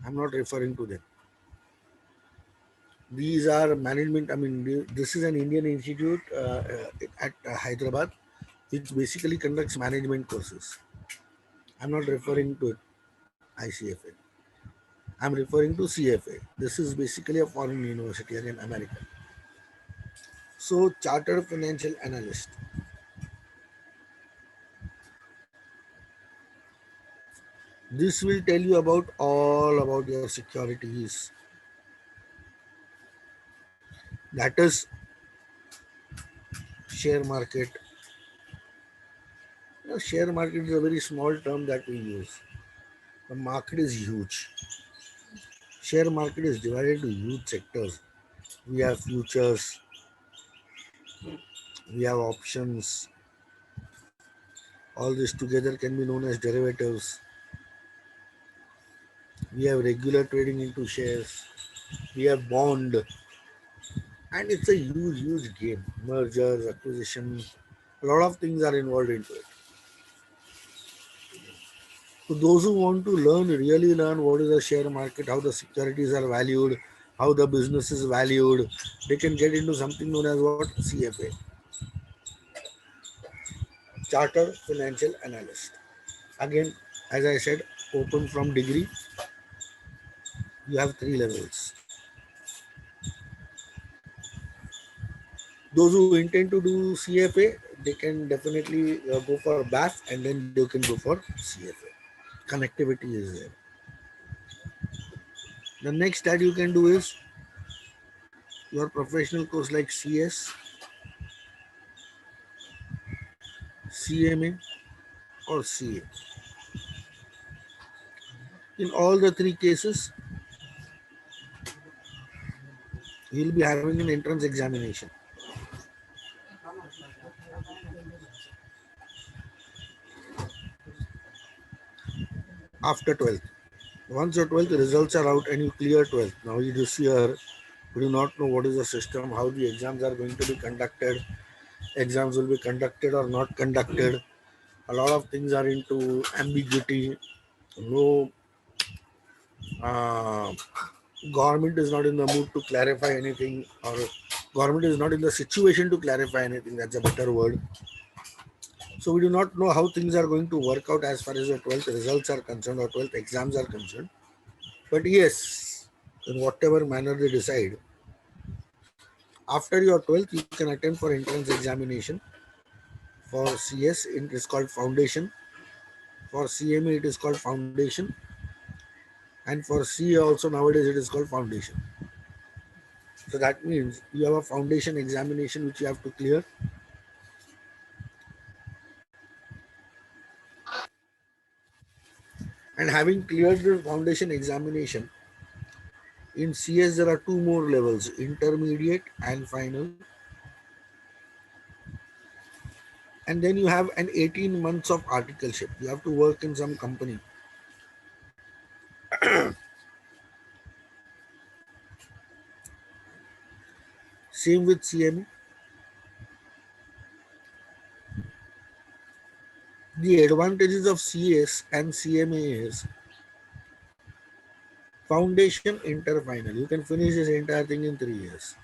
I'm not referring to them. These are management, I mean, this is an Indian institute at Hyderabad, which basically conducts management courses. I'm not referring to ICFA. I'm referring to CFA. This is basically a foreign university, again, American. So, Chartered Financial Analyst. This will tell you about all about your securities. That is share market. Share market is a very small term that we use. The market is huge. Share market is divided to huge sectors. We have futures, we have options. All this together can be known as derivatives. We have regular trading into shares. We have bond, and it's a huge game. Mergers, acquisition, a lot of things are involved into it. So those who want to learn, really learn what is the share market, how the securities are valued, how the business is valued, they can get into something known as what? CFA. Chartered Financial Analyst. Again, as I said, open from degree. You have 3 levels. Those who intend to do CFA, they can definitely go for BAF, and then they can go for CFA. Connectivity is there. The next that you can do is your professional course like CS, CMA, or CA. In all the 3 cases, you will be having an entrance examination. After 12th. Once your 12th results are out and you clear 12th, now this year we do not know what is the system, how the exams are going to be conducted, exams will be conducted or not conducted. A lot of things are into ambiguity. No, uh, government is not in the mood to clarify anything, or government is not in the situation to clarify anything. That's a better word. So we do not know how things are going to work out as far as the 12th results are concerned or 12th exams are concerned. But yes, in whatever manner they decide, after your 12th, you can attempt for entrance examination. For CS, it is called foundation. For CMA, it is called foundation. And for CA also nowadays, it is called foundation. So that means you have a foundation examination which you have to clear. And having cleared the foundation examination, in CS there are 2 more levels, intermediate and final. And then you have an 18 months of articleship. You have to work in some company. Same with CMA. The advantages of CS and CMA is foundation, inter, final. You can finish this entire thing in 3 years.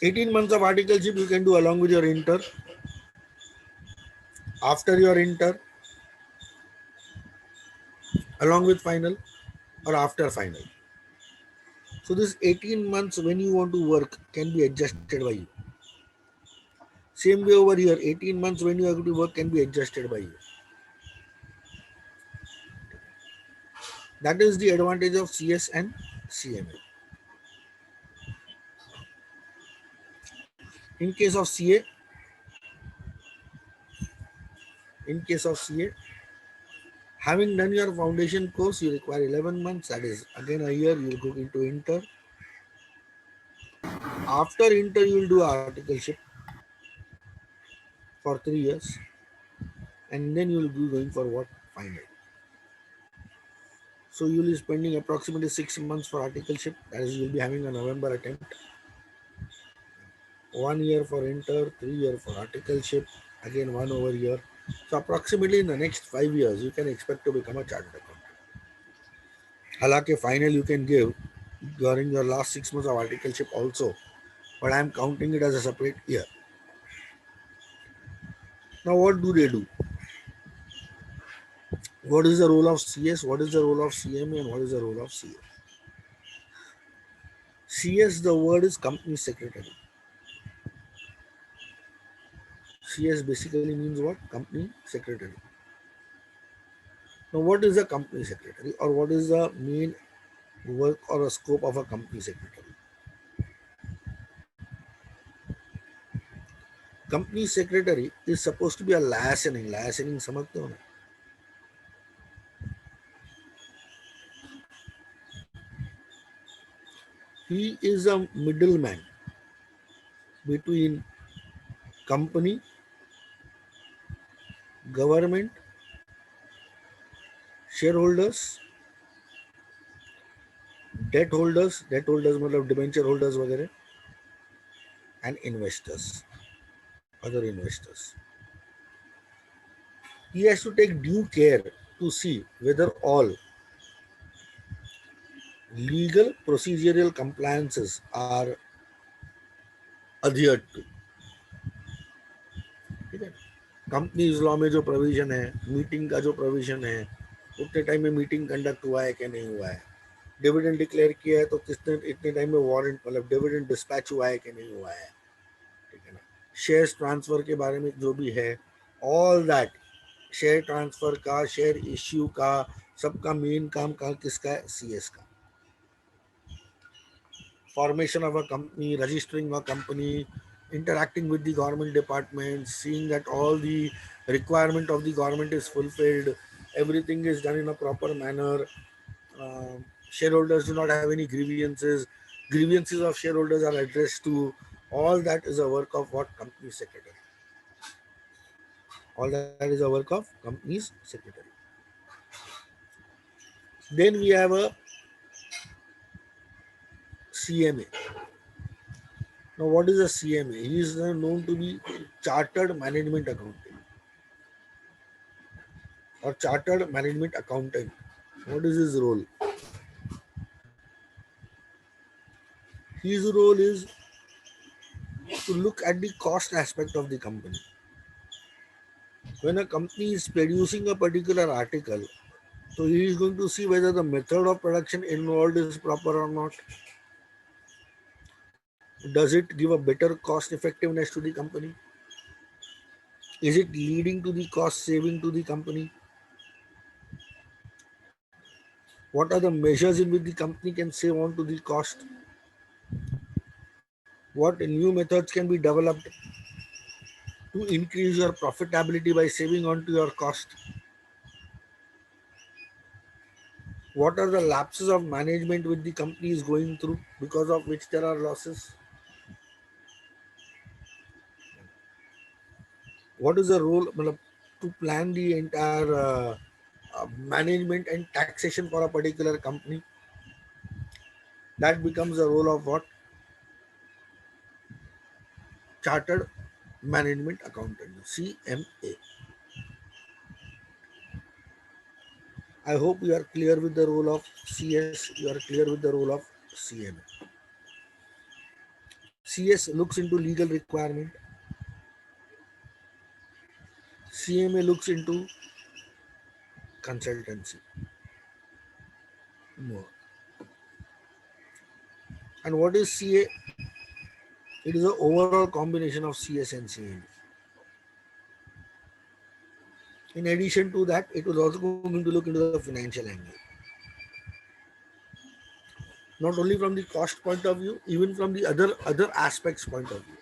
"18 months of articleship you can do along with your inter. After your inter, along with final, or after final. So this 18 months when you want to work can be adjusted by you. Same way over here, 18 months when you have to work can be adjusted by you. That is the advantage of CS and CMA. In case of CA, having done your foundation course, you require 11 months. That is again a year. You will go into inter. After inter, you will do articleship for 3 years, and then you will be going for what? Final. So you will be spending approximately 6 months for articleship. That is, you will be having a November attempt. 1 year for inter, 3 year for articleship, again 1 over year. So approximately in the next 5 years, you can expect to become a chartered accountant. Halake final you can give during your last 6 months of articleship also, but I am counting it as a separate year. Now what do they do? What is the role of CS? What is the role of CMA? And what is the role of CA? CS, the word is company secretary. CS basically means what? Company secretary. Now what is a company secretary, or what is the main work or a scope of a company secretary? Company secretary is supposed to be a listening. Listening समझते हो ना? He is a middleman between company, government, shareholders, debt holders मतलब debenture holders वगैरह, and investors, other investors. He has to take due care to see whether all legal procedural compliances are adhered to. ठीक है? Companies law में जो provision है, meeting का जो provision है, उतने टाइम में मीटिंग कंडक्ट हुआ है कि नहीं हुआ है, डिविडेंड डिक्लेयर किया है तो कितने इतने टाइम में वारंट मतलब डिविडेंड डिस्पैच हुआ है कि नहीं हुआ है, ठीक है ना? शेयर्स ट्रांसफर के बारे में जो भी है, ऑल दैट, शेयर ट्रांसफर का, शेयर इश्यू का, सबका मेन काम का किसका है? सीएस का. Formation of a company, registering a company, interacting with the government departments, seeing that all the requirement of the government is fulfilled, everything is done in a proper manner. Shareholders do not have any grievances. Grievances of shareholders are addressed to. All that is a work of what? Company secretary. All that is a work of company's secretary. Then we have a CMA. Now, what is a CMA? He is known to be Chartered Management Accountant or Chartered Management Accountant. What is his role? His role is to look at the cost aspect of the company. When a company is producing a particular article, so he is going to see whether the method of production involved is proper or not. Does it give a better cost effectiveness to the company? Is it leading to the cost saving to the company? What are the measures in which the company can save on to the cost? What new methods can be developed to increase your profitability by saving on to your cost? What are the lapses of management which the company is going through because of which there are losses? What is the role to plan the entire management and taxation for a particular company? That becomes the role of what? Chartered Management Accountant, CMA. I hope you are clear with the role of CS, you are clear with the role of CMA. CS looks into legal requirement. CMA looks into consultancy. More. And what is CA? It is an overall combination of CS and CA. In addition to that, it was also going to look into the financial angle. Not only from the cost point of view, even from the other aspects point of view.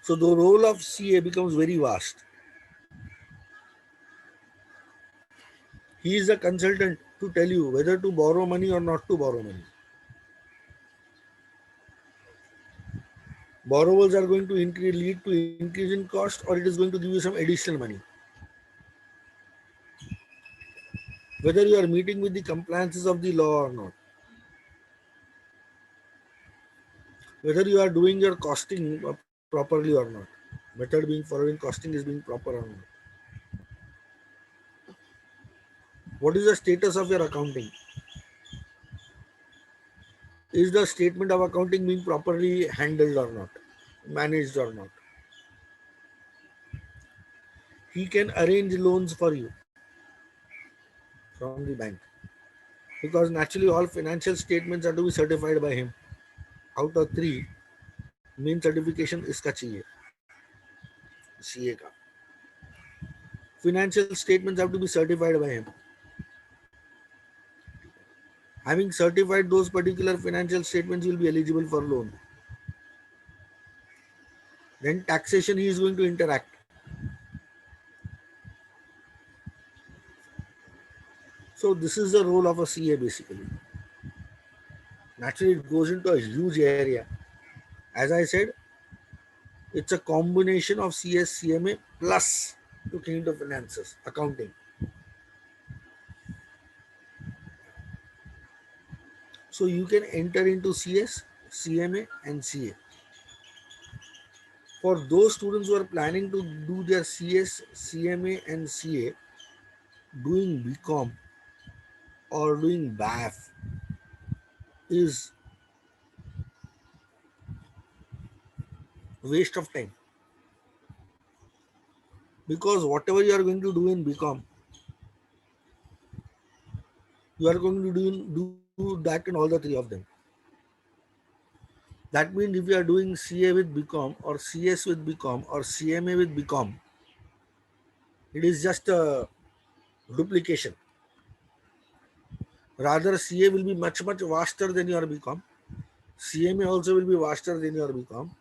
So the role of CA becomes very vast. He is a consultant to tell you whether to borrow money or not to borrow money. Borrowers are going to lead to increase in cost, or it is going to give you some additional money. Whether you are meeting with the compliances of the law or not. Whether you are doing your costing properly or not. Method being following costing is being proper or not. What is the status of your accounting? Is the statement of accounting being properly handled or not? Managed or not? He can arrange loans for you from the bank. Because naturally all financial statements are to be certified by him. Out of 3, main certification iska chahiye, CA ka. Financial statements have to be certified by him. Having certified those particular financial statements, you will be eligible for loan. Then taxation, he is going to interact. So this is the role of a CA basically. Naturally, it goes into a huge area. As I said, it's a combination of CS, CMA plus looking into finances, accounting. So you can enter into CS, CMA and CA. For those students who are planning to do their CS, CMA and CA, doing BCom or doing BAF is waste of time. Because whatever you are going to do in BCom, you are going to do that in all the 3 of them. That means if you are doing CA with BCom or CS with BCom or CMA with BCom, it is just a duplication. Rather, CA will be much vaster than your BCom. CMA also will be vaster than your BCom.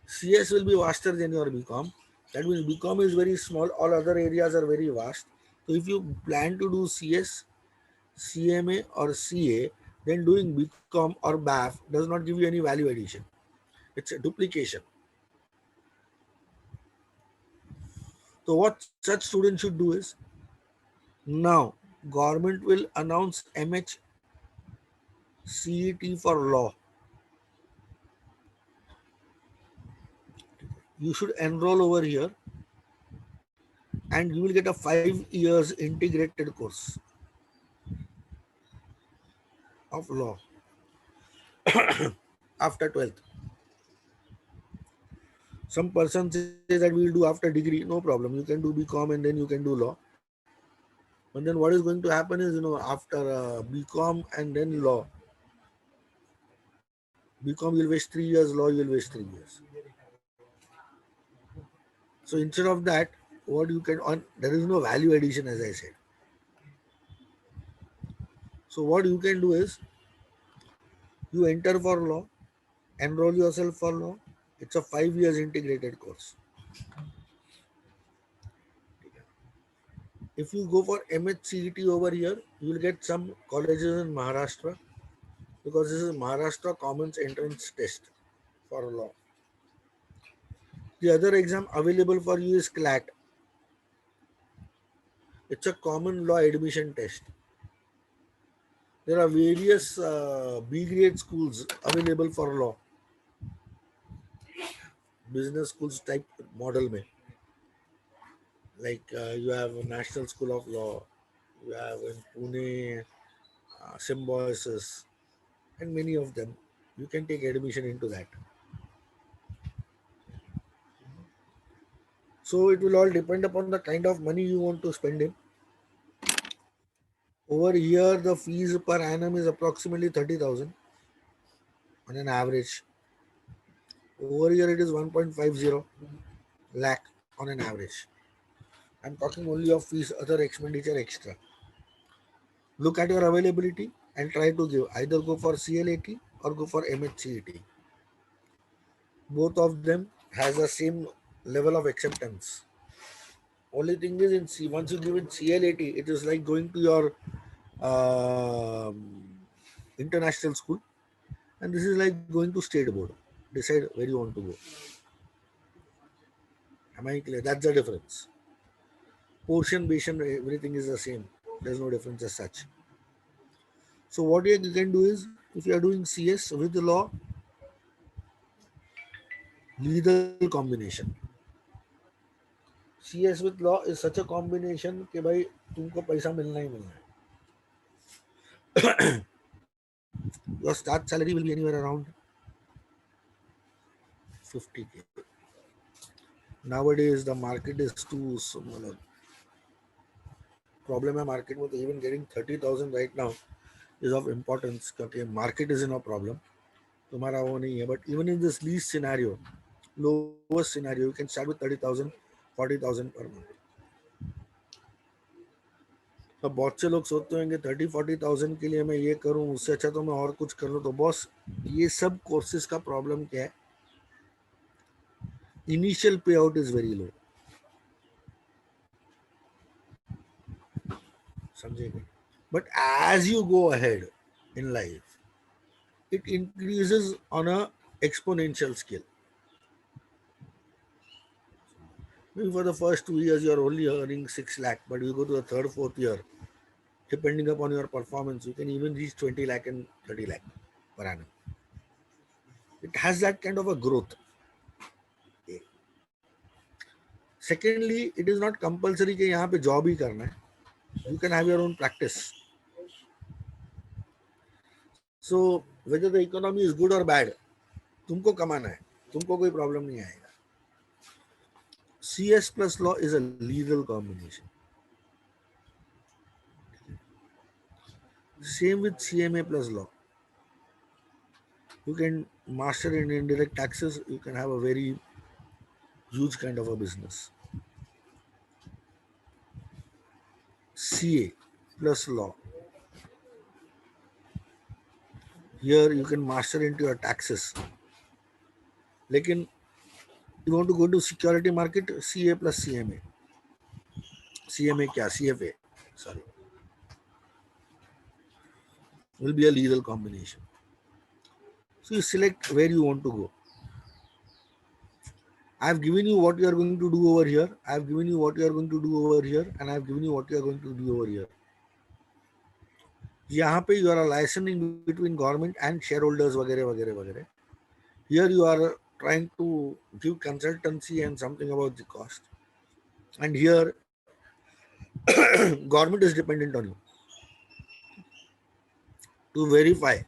CS will be vaster than your BCom. That means BCom is very small, all other areas are very vast. So if you plan to do CS, CMA or CA, then doing BCom or BAF does not give you any value addition. It's a duplication. So what such students should do is, now government will announce MH CET for law. You should enroll over here and you will get a 5 years integrated course of law after 12th. Some person says that we will do after degree, no problem. You can do BCom and then you can do law. But then what is going to happen is, after BCom and then law, BCom you'll waste 3 years, law you'll waste 3 years. So instead of that, what you can on, there is no value addition, as I said. So what you can do is, you enter for law, enroll yourself for law. It's a 5 years integrated course. If you go for MHCET over here, you will get some colleges in Maharashtra, because this is Maharashtra Commons Entrance Test for law. The other exam available for you is CLAT. It's a common law admission test. There are various B grade schools available for law. Business schools type model mein. Like you have a National School of Law, you have in Pune, Symbiosis, and many of them. You can take admission into that. So it will all depend upon the kind of money you want to spend in. Over here, the fees per annum is approximately 30,000. on an average. Over here it is 1.50 lakh on an average. I'm talking only of fees, other expenditure extra. Look at your availability and try to give. Either go for CLAT or go for MHCET. Both of them has the same level of acceptance. Only thing is in once you give it CLAT, it is like going to your international school, and this is like going to state board. Decide where you want to go. Am I clear? That's the difference. Portion based everything is the same. There's no difference as such. So what you can do is, if you are doing CS with the law, lethal combination. CS with law is such a combination कि भाई तुमको पैसा मिलना ही मिलना है. Your start salary will be anywhere around 50K. Nowadays the market is too small. Problem है market में, तो even getting 30,000 right now is of importance क्योंकि market is in a problem. तुम्हारा वो नहीं है. But even in this least scenario, lowest scenario, you can start with 30,000, 40,000 per month. तो बहुत से लोग सोचते होंगे 30-40,000 के लिए मैं ये करूं, उससे अच्छा तो मैं और कुछ कर लूं. तो बॉस, ये सब कोर्सेज का प्रॉब्लम क्या है? इनिशियल पे आउट इज वेरी लो. समझेंगे? But as you go ahead in life, it increases on a exponential scale. Maybe for the first 2 years you are only earning 6 lakh, but you go to the third, fourth year, depending upon your performance, you can even reach 20 lakh and 30 lakh per annum. It has that kind of a growth. Secondly, it is not compulsory कि यहाँ पे job ही करना है. You can have your own practice. So whether the economy is good or bad, तुमको कमाना है, तुमको कोई प्रॉब्लम नहीं आएगा. CS plus law is a lethal combination. Same with CMA plus law. You can master in indirect taxes, you can have a very huge kind of a business. CA plus law. Here you can master into your taxes. लेकिन you want to go to security market, CA plus CMA. CMA क्या? CFA. Sorry. Will be a lethal combination. So you select where you want to go. I have given you what you are going to do over here. I have given you what you are going to do over here, and I have given you what you are going to do over here. यहाँ पे you are licensing between government and shareholders वगैरह वगैरह वगैरह. Here you are trying to give consultancy and something about the cost. And here government is dependent on you to verify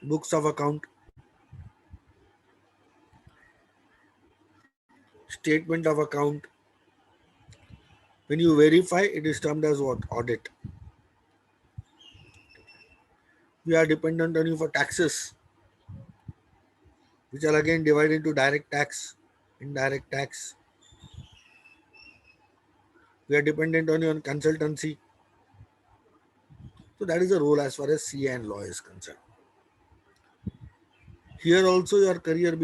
books of account, statement of account. When you verify, it is termed as what? Audit. We are dependent on you for taxes, which are again divided into direct tax, indirect tax. We are dependent on you on consultancy. So that is the role as far as CA and law is concerned. Here also your career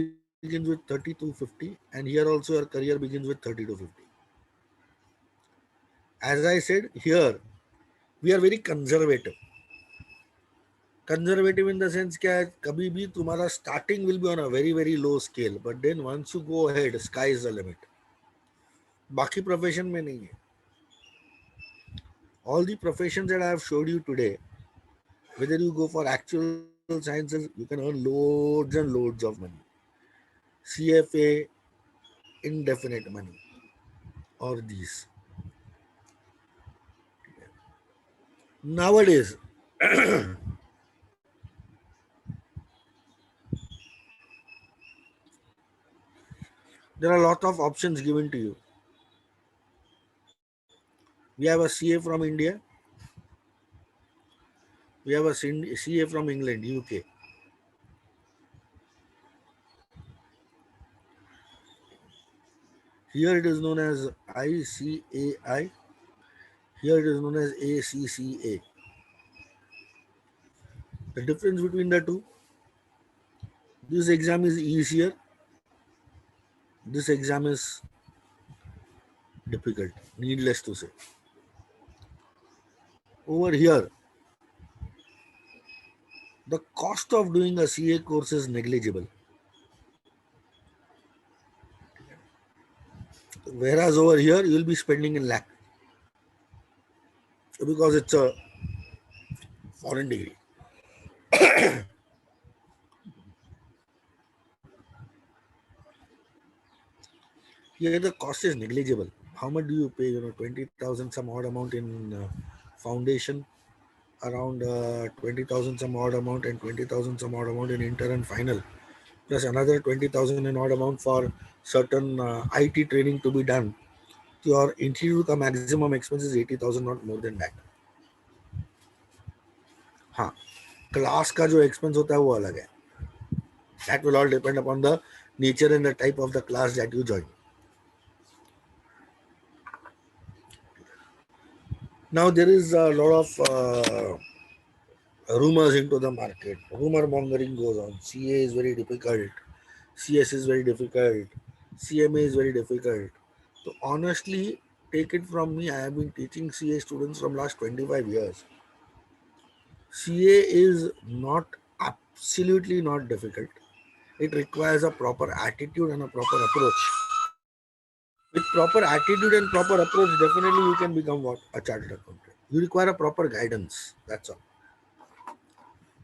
begins with 30 to 50, and here also your career begins with 30 to 50. As I said, here we are very conservative. Conservative in the sense that कभी भी तुम्हारा starting will be on a very very low scale, but then once you go ahead, sky is the limit. बाकी profession में नहीं है. All the professions that I have showed you today, whether you go for actual sciences, you can earn loads and loads of money. CFA, indefinite money, or these. Nowadays, there are a lot of options given to you. We have a CA from India, We have a CA from England, UK. Here it is known as ICAI. Here it is known as ACCA. The difference between the two, this exam is easier, this exam is difficult, needless to say. Over here, the cost of doing a CA course is negligible. Whereas over here, you will be spending in lakh because it's a foreign degree. Here the cost is negligible. How much do you pay? 20,000 some odd amount in foundation, around 20,000 some odd amount, and 20,000 some odd amount in inter and final, plus another 20,000 in odd amount for certain IT training to be done. Your institute का maximum expense is 80,000, not more than that. हाँ, class का जो expense होता है वो अलग है. That will all depend upon the nature and the type of the class that you join. Now there is a lot of rumors into the market. Rumor mongering goes on. CA is very difficult. CS is very difficult. CMA is very difficult. So honestly, take it from me, I have been teaching CA students from last 25 years. CA is not absolutely not difficult. It requires a proper attitude and a proper approach. With proper attitude and proper approach, definitely you can become what? A chartered accountant. You require a proper guidance. That's all.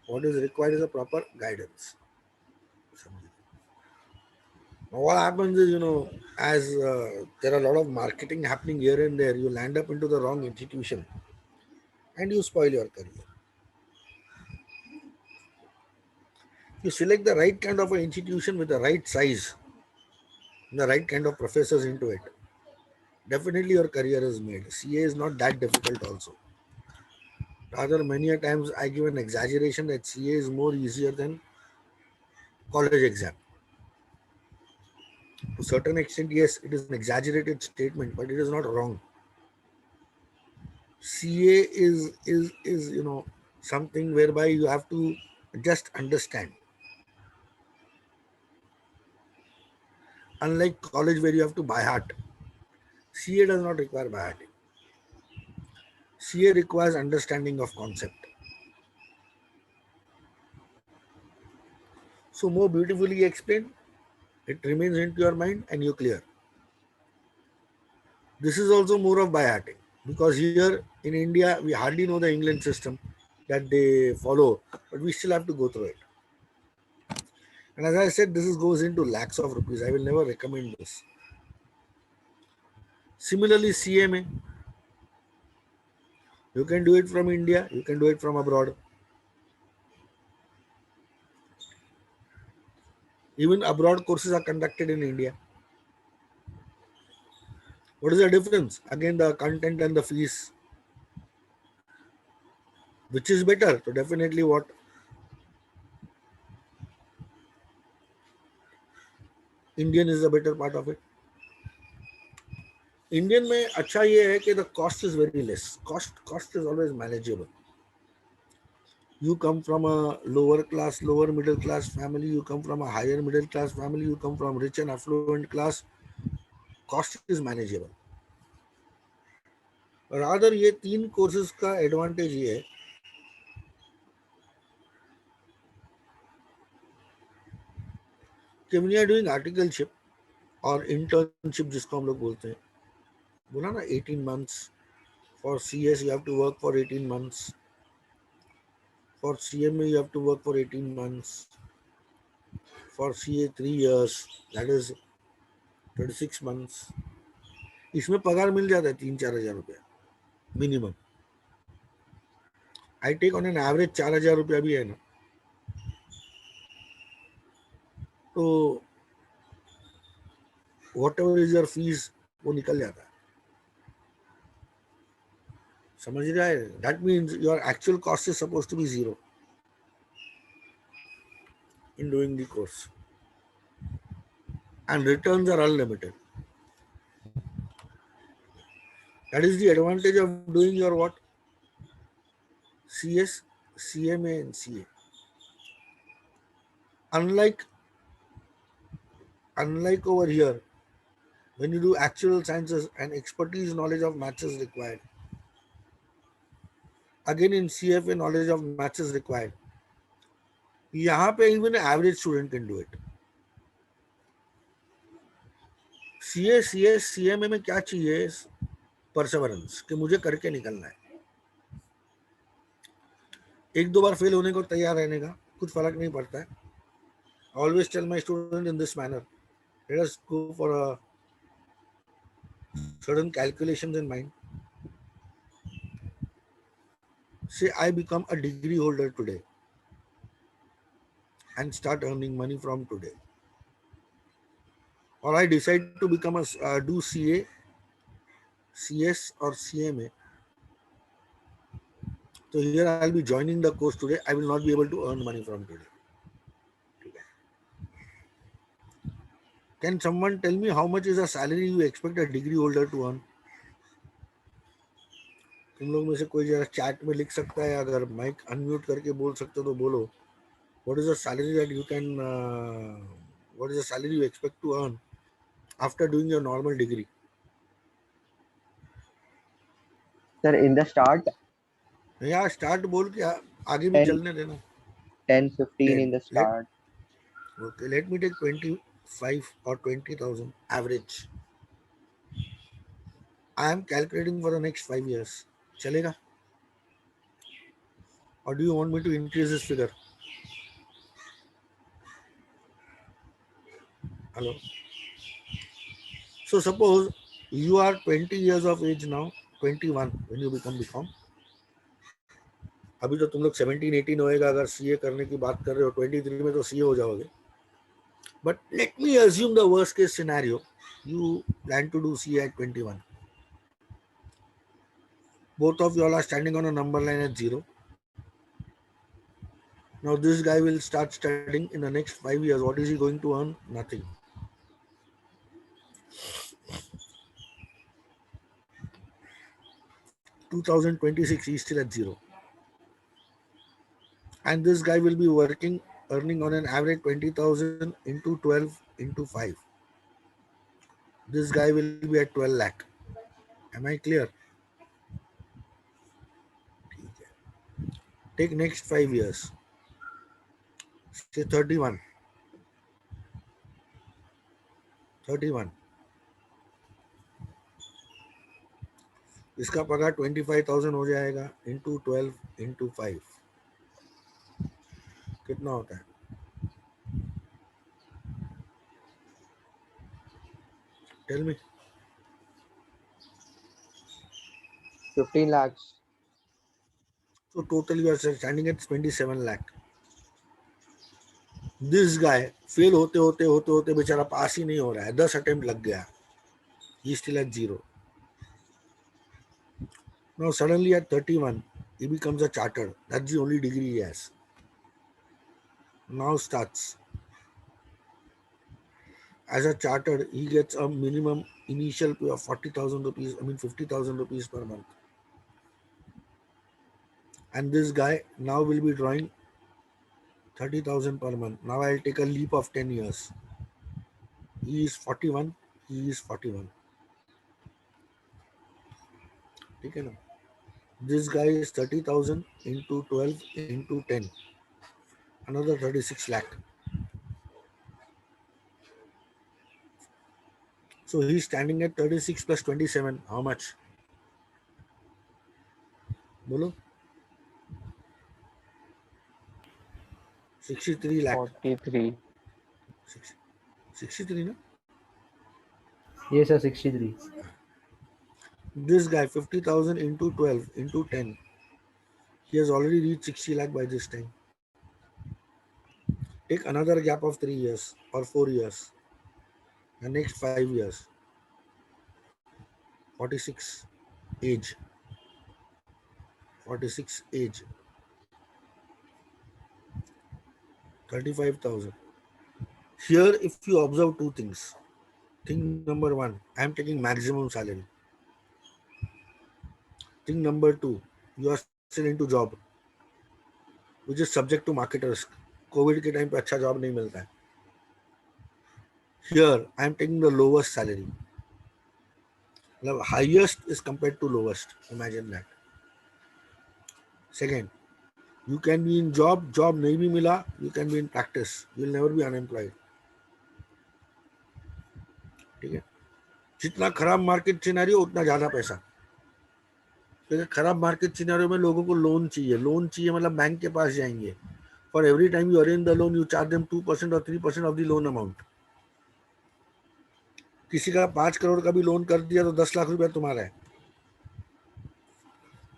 What is required is a proper guidance. Now, what happens is, as there are a lot of marketing happening here and there, you land up into the wrong institution and you spoil your career. You select the right kind of an institution with the right size, the right kind of professors into it. Definitely your career is made. CA is not that difficult also. Rather, many a times I give an exaggeration that CA is more easier than college exam. To a certain extent, yes, it is an exaggerated statement, but it is not wrong. CA is something whereby you have to just understand. Unlike college where you have to by heart, CA does not require by heart. CA requires understanding of concept. So more beautifully explained, it remains into your mind and you clear. This is also more of by hearting because here in India we hardly know the England system that they follow, but we still have to go through it. And as I said, this goes into lakhs of rupees. I will never recommend this. Similarly, CMA, you can do it from India, you can do it from abroad. Even abroad courses are conducted in India. What is the difference? Again, the content and the fees. Which is better? So definitely what? Indian is the better part of it. Indian में अच्छा ये है कि the cost is very less. Cost is always manageable. You come from a lower class, lower middle class family, you come from a higher middle class family, you come from rich and affluent class, cost is manageable. Rather ये तीन courses का advantage ये है कि when you are doing articleship और internship जिसको हम लोग बोलते हैं, बोला ना 18 months, for CS you have to work for 18 months, for CMA you have to work for 18 months, for CA 3 years, that is 26 months. इसमें पगार मिल जाता है 3-4 हजार रुपया minimum. I take on an average 4,000 रुपया भी है ना, तो whatever is your fees वो निकल जाता है. समझ रहा है? That means your actual cost is supposed to be 0 in doing the course, and returns are unlimited. That is the advantage of doing your what? CS, CMA, and CA. Unlike over here, when you do actual sciences and expertise knowledge of maths is required. Again in CFA knowledge of maths is required. यहाँ पे even an average student can do it. CA, CS, CMA में क्या चाहिए? Perseverance, कि मुझे करके निकलना है. एक दो बार फेल होने को तैयार रहने का कुछ फर्क नहीं पड़ता है. Always tell my student in this manner. Let us go for a certain calculations in mind. Say I become a degree holder today and start earning money from today. Or I decide to become do CA, CS or CMA. So here I'll be joining the course today. I will not be able to earn money from today. Can someone tell me how much is the salary you expect a degree holder to earn? तुम लोग में से कोई जरा chat में लिख सकता है, अगर माइक अनम्यूट करके बोल सकते हो तो बोलो. What is the salary that you can? What is the salary you expect to earn after doing your normal degree? Sir, in the start, Yeah, start बोल के आगे भी 10, चलने देना. 10, 15 in 10. the start. Let me take 25 or 20,000 average. I am calculating for the next 5 years. चलेगा? Or do you want me to increase this figure? Hello. So suppose you are 20 years of age now, 21 when you become BCom. अभी तो तुम लोग 17, 18 होएगा अगर CA करने की बात कर रहे हो. 23 में तो CA हो जाओगे. But let me assume the worst case scenario. You plan to do CA at 21. Both of you all are standing on a number line at 0. Now this guy will start studying in the next 5 years. What is he going to earn? Nothing. (2026) he's still at 0. And this guy will be earning on an average 20,000 into 12 into 5. This guy will be at 12 lakh. Am I clear? Take next 5 years. Say 31. 31. इसका पगार 25,000 हो जाएगा into 12 into 5. कितना होता है? Tell me. 15 lakhs. So total you are standing at 27 lakh. This guy fail होते होते होते होते बेचारा पास ही नहीं हो रहा है. 10 अटेम्प्ट लग गया. He still at 0. Now suddenly at 31 he becomes a chartered. That's the only degree he has. Now starts. As a chartered, he gets a minimum initial pay of 40,000 rupees, 50,000 rupees per month. And this guy now will be drawing 30,000 per month. Now I'll take a leap of 10 years. He is 41, he is 41. Okay, now. This guy is 30,000 into 12 into 10. Another 36 lakh. So he's standing at 36 plus 27. How much? Bolo? 63 lakh. 43. 63, no? Yes, sir, 63. This guy 50,000 into 12 into 10. He has already reached 60 lakh by this time. Take another gap of 3 years or 4 years. The next 5 years. 46 age. 46 age, 35,000. Here, if you observe two things. Thing number one, I am taking maximum salary. Thing number two, you are still into job, which is subject to market risk. Covid के time पे अच्छा job नहीं मिलता है. Here, I am taking the lowest salary. मतलब highest is compared to lowest. Imagine that. Second, you can be in job नहीं भी मिला, you can be in practice. You will never be unemployed. ठीक है. जितना खराब मार्केट सिनेरियो उतना ज्यादा पैसा. क्योंकि खराब मार्केट सिनेरियो में लोगों को लोन चाहिए मतलब बैंक के पास जाएंगे. For every time you arrange the loan, you charge them 2% or 3% of the loan amount. किसी का 5 करोड़ का भी लोन कर दिया तो 10 लाख रुपया तुम्हारा है.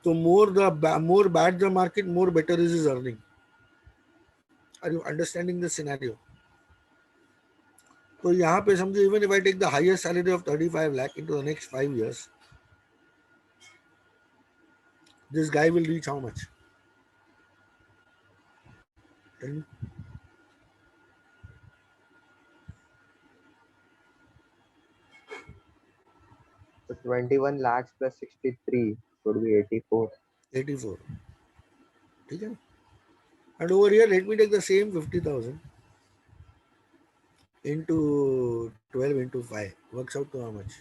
तो more bad the market, more better is his earning. Are you understanding the scenario? तो यहाँ पे समझो, even if I take the highest salary of 35 lakh into the next 5 years, this guy will reach how much? Tell me. So 21 lakhs plus 63 would be 84. 84. ठीक है ना? And over here, let me take the same 50,000 into 12 into 5. Works out to how much?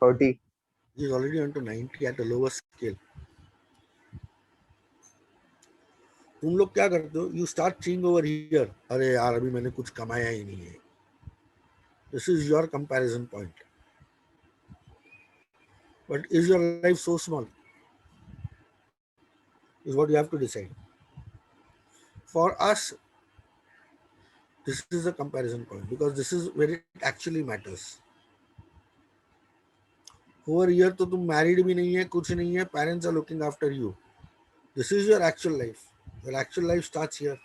30. He is already on to 90 at the lowest scale. तुम लोग क्या करते हो? You start seeing over here. अरे यार अभी मैंने कुछ कमाया ही नहीं है. This is your comparison point. But is your life so small? Is what you have to decide. For us, this is a comparison point because this is where it actually matters. Over here तो तुम married भी नहीं है, कुछ नहीं है, parents are looking after you. This is your actual life. Your actual life starts here.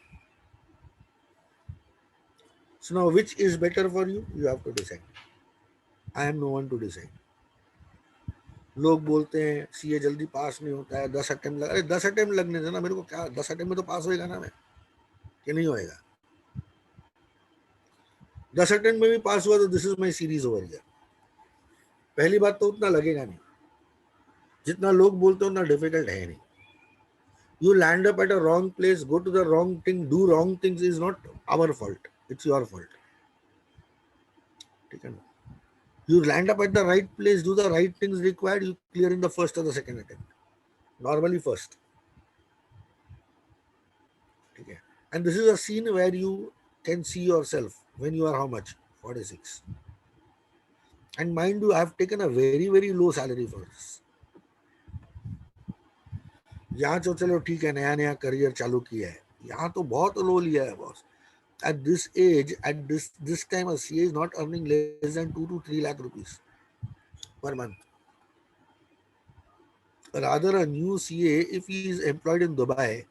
So now which is better for you? You have to decide. I am no one to decide. लोग बोलते हैं CA जल्दी पास नहीं होता है, 10 attempt लगा. अरे 10 attempt लगने देना, मेरे को क्या 10 अटेम्प्ट में तो पास होएगा ना मैं, कि नहीं होएगा? 10 अटेम्प्ट में भी पास हुआ तो this is my series over here. पहली बात तो उतना लगेगा नहीं, जितना लोग बोलते हैं उतना डिफिकल्ट है नहीं. You land up at a wrong place, go to the wrong thing, do wrong things is not our fault. It's your fault. ठीक है ना? You land up at the right place, do the right things required, you clear in the first or the second attempt. Normally first. ठीक है? And this is a scene where you can see yourself when you are how much? 46. And mind you, I have taken a very, very low salary for this. यहाँ तो चलो ठीक है, नया नया career चालू किया है, यहाँ तो बहुत लो लिया है boss. At this age, at this time, a CA is not earning less than 2 to 3 lakh rupees per month. Rather, a new CA, if he is employed in Dubai,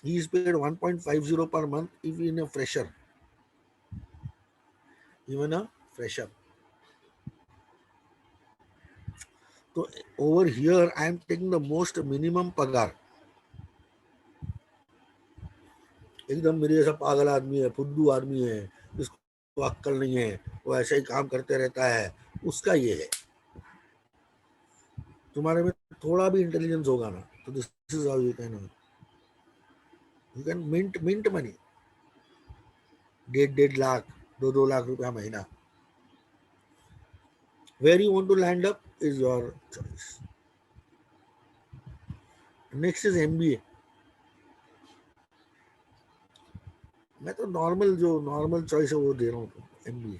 he is paid 1.50 per month if he is a fresher. Even a fresher. So over here, I am taking the most minimum pagar. एकदम मेरे जैसा पागल आदमी है, फुद्दू आदमी है, जिसको अक्ल नहीं है, वो ऐसे ही काम करते रहता है, उसका ये है. तुम्हारे में थोड़ा भी इंटेलिजेंस होगा ना, तो this is how you can mint money. 1.5 lakh 2 lakh रुपया महीना. Where you want to land up is your choice. Next is MBA. मैं तो नॉर्मल चॉइस है वो दे रहा हूँ, MBA.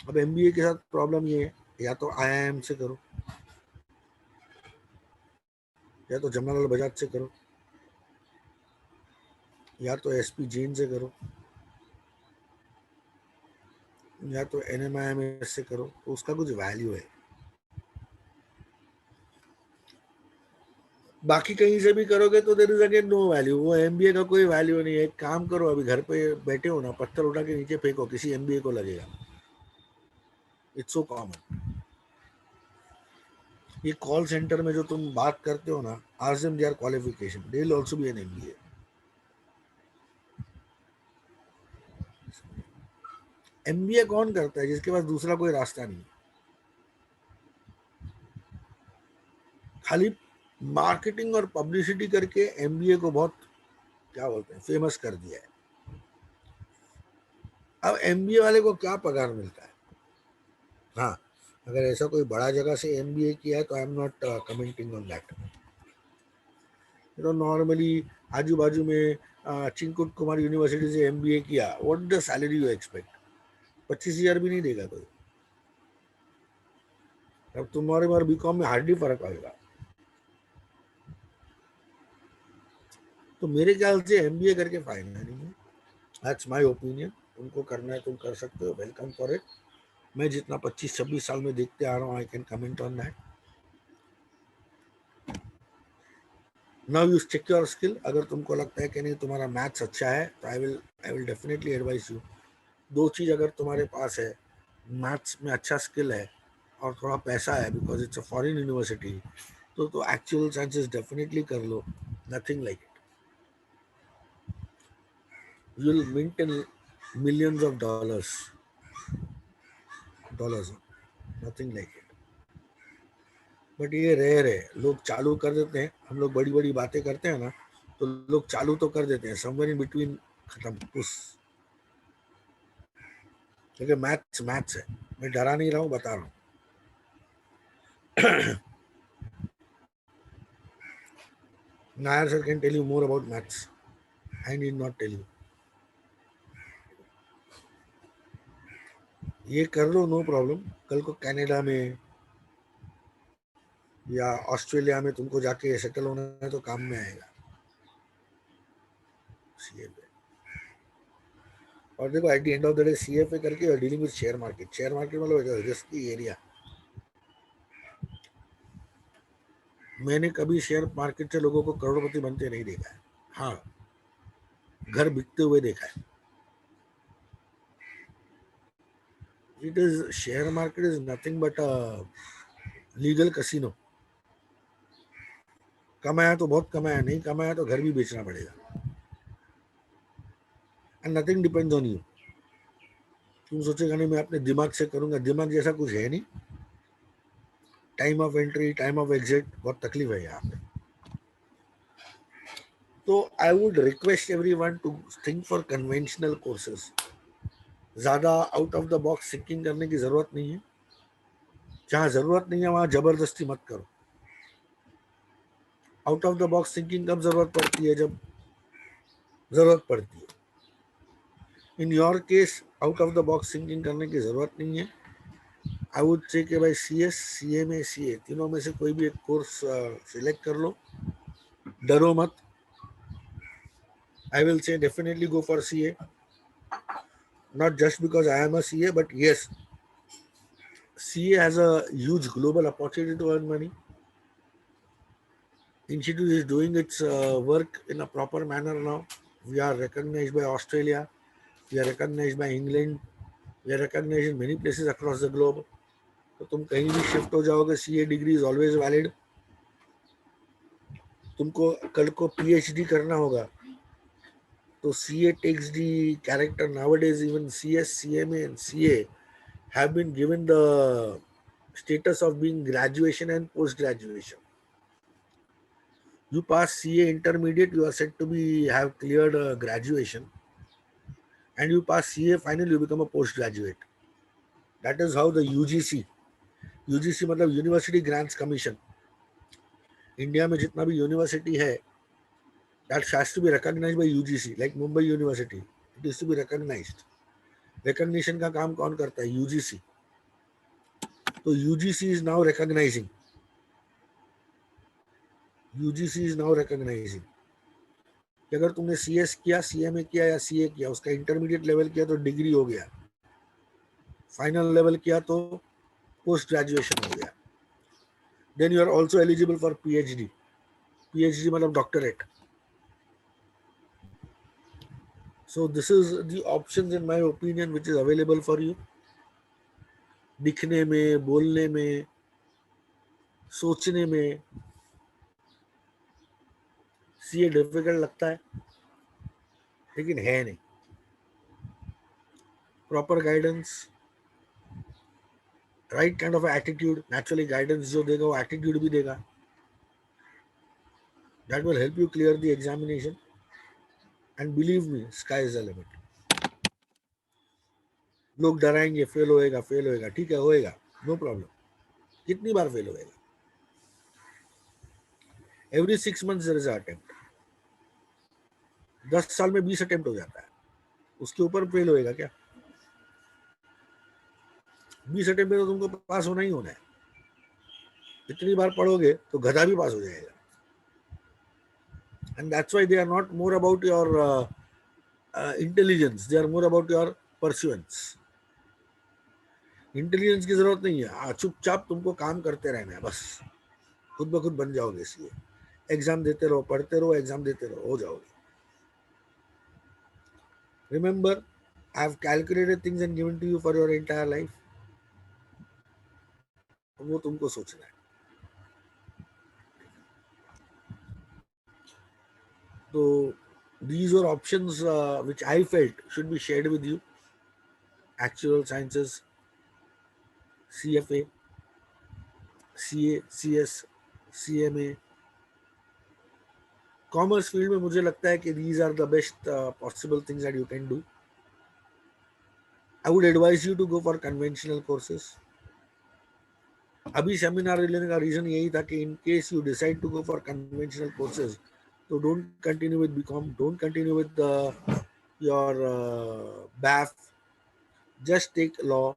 अब MBA के साथ प्रॉब्लम ये है, या तो IIM से करो, या तो जमनालाल बजाज से करो, या तो SP जैन से करो, या तो NMIMS से करो, तो उसका कुछ वैल्यू है. बाकी कहीं से भी करोगे तो there is again no value. वो MBA का कोई वैल्यू नहीं है. एक काम करो, अभी घर पे बैठे हो ना, पत्थर उठा के नीचे फेंको, किसी MBA को लगेगा. It's so common. ये कॉल सेंटर में जो तुम बात करते हो ना, ask them their qualification. They will also be an MBA. MBA कौन करता है जिसके पास दूसरा कोई रास्ता नहीं. खाली मार्केटिंग और पब्लिसिटी करके MBA को बहुत क्या बोलते हैं फेमस कर दिया है. अब MBA वाले को क्या पगार मिलता है? हाँ, अगर ऐसा कोई बड़ा जगह से MBA किया है तो I am not commenting on that. Normally आजू बाजू में चिंकुट कुमार यूनिवर्सिटी से MBA किया, what the salary you expect? 25,000 भी नहीं देगा कोई. अब तुम्हारे और BCom में हार्डली फर्क आएगा. तो मेरे ख्याल से MBA करके फायदा नहीं है. That's my opinion. तुमको करना है तुम कर सकते हो, वेलकम फॉर इट. मैं जितना 25-26 साल में देखते आ रहा हूँ, I can comment on that. Now you check your skill. अगर तुमको लगता है कि नहीं तुम्हारा मैथ्स अच्छा है तो I will definitely advice you. दो चीज़ अगर तुम्हारे पास है, मैथ्स में अच्छा स्किल है और थोड़ा पैसा है, because it's a foreign university, तो एक्चुअल साइंसेस डेफिनेटली कर लो. Nothing like it. You will mint in millions of dollars. Nothing like it. But ये रेयर है. लोग चालू कर देते हैं. हम लोग बड़ी बड़ी बातें करते हैं ना, तो लोग चालू तो कर देते हैं, समवेयर इन बिटवीन खत्म पुस. क्योंकि मैथ्स है. मैं डरा नहीं रहा हूँ, बता रहा हूँ. Nair sir can tell you more about maths. I need not tell you. ये कर लो, नो प्रॉब्लम. कल को कनाडा में या ऑस्ट्रेलिया में तुमको जाके सेटल होना है तो काम में आएगा. CFA. और देखो, eight the end of the day CFA करके और dealing with share market. Share market मतलब रिस्की एरिया. मैंने कभी शेयर मार्केट से लोगों को करोड़पति बनते नहीं देखा है. हाँ, घर बिकते हुए देखा है. It is share market is nothing but a legal casino. कमाया तो बहुत कमाया, नहीं कमाया तो घर भी बेचना पड़ेगा. And nothing depends on you. तुम सोचेगा नहीं मैं अपने दिमाग से करूंगा, दिमाग जैसा कुछ है नहीं. Time of entry, time of exit, बहुत तकलीफ है यहाँ पे. तो I would request everyone to think for conventional courses. ज़्यादा out of the box thinking करने की ज़रूरत नहीं है. जहाँ ज़रूरत नहीं है वहाँ ज़बरदस्ती मत करो. Out of the box thinking कब ज़रूरत पड़ती है? जब ज़रूरत पड़ती है. In your case out of the box thinking करने की ज़रूरत नहीं है. आई वुड से कि भाई CS, CMA, CA तीनों में से कोई भी एक कोर्स सिलेक्ट कर लो. डरो मत. I will say definitely go for CA. Not just because I am a CA, but yes, CA has a huge global opportunity to earn money. Institute is doing its work in a proper manner now. We are recognized by Australia. We are recognized by England. We are recognized in many places across the globe. तो तुम कहीं भी shift हो जाओगे, CA degree is always valid. तुमको कल को PhD करना होगा तो CA takes the character. Nowadays even CS, CMA and CA have been given the status of being graduation and post graduation. You pass CA intermediate, you are said to be have cleared graduation, and you pass CA final, you become a postgraduate. That is how the UGC मतलब University Grants Commission, India में जितना भी university है, that has to be recognized by UGC. Like Mumbai University, it is to be recognized. Recognition का काम कौन करता है? UGC. तो UGC is now recognizing. UGC is now recognizing कि अगर तुमने CS किया, CMA किया या CA किया, उसका इंटरमीडिएट लेवल किया तो डिग्री हो गया. फाइनल लेवल किया तो पोस्ट ग्रेजुएशन हो गया. Then you are also eligible for PhD. PhD मतलब doctorate. So this is the options in my opinion which is available for you. दिखने में, बोलने में, सोचने में। सीए डिफिकल्ट लगता है लेकिन है नहीं। Proper guidance, right kind of attitude, naturally guidance जो देगा वो एटीट्यूड भी देगा। That will help you clear the examination and believe me, sky is the limit. लोग डराएंगे फेल होएगा, फेल होएगा, ठीक है होएगा, नो प्रॉब्लम। कितनी बार फेल होएगा? Every 6 months there is a attempt. 10 साल में 20 अटेम्प्ट हो जाता है, उसके ऊपर फेल होएगा क्या? 20 अटेम्प्ट में तो तुमको पास होना ही होना है। इतनी बार पढ़ोगे तो गधा भी पास हो जाएगा। And that's why they are not more about your intelligence, they are more about your pursuance. Intelligence की जरूरत नहीं है, चुपचाप तुमको काम करते रहना है बस, खुद ब खुद बन जाओगे। इसलिए एग्जाम देते रहो, पढ़ते रहो, एग्जाम देते रहो, हो जाओगे। Remember, I have calculated things and given to you for your entire life. वो तुमको सोचना है। तो these were options which I felt should be shared with you. Actual sciences, CFA, CA, CS, CMA, commerce field में मुझे लगता है कि these are the best possible things that you can do. I would advise you to go for conventional courses. अभी seminar लेने का reason यही था कि in case you decide to go for conventional courses, so don't continue with BCom, don't continue with your BAF, just take law.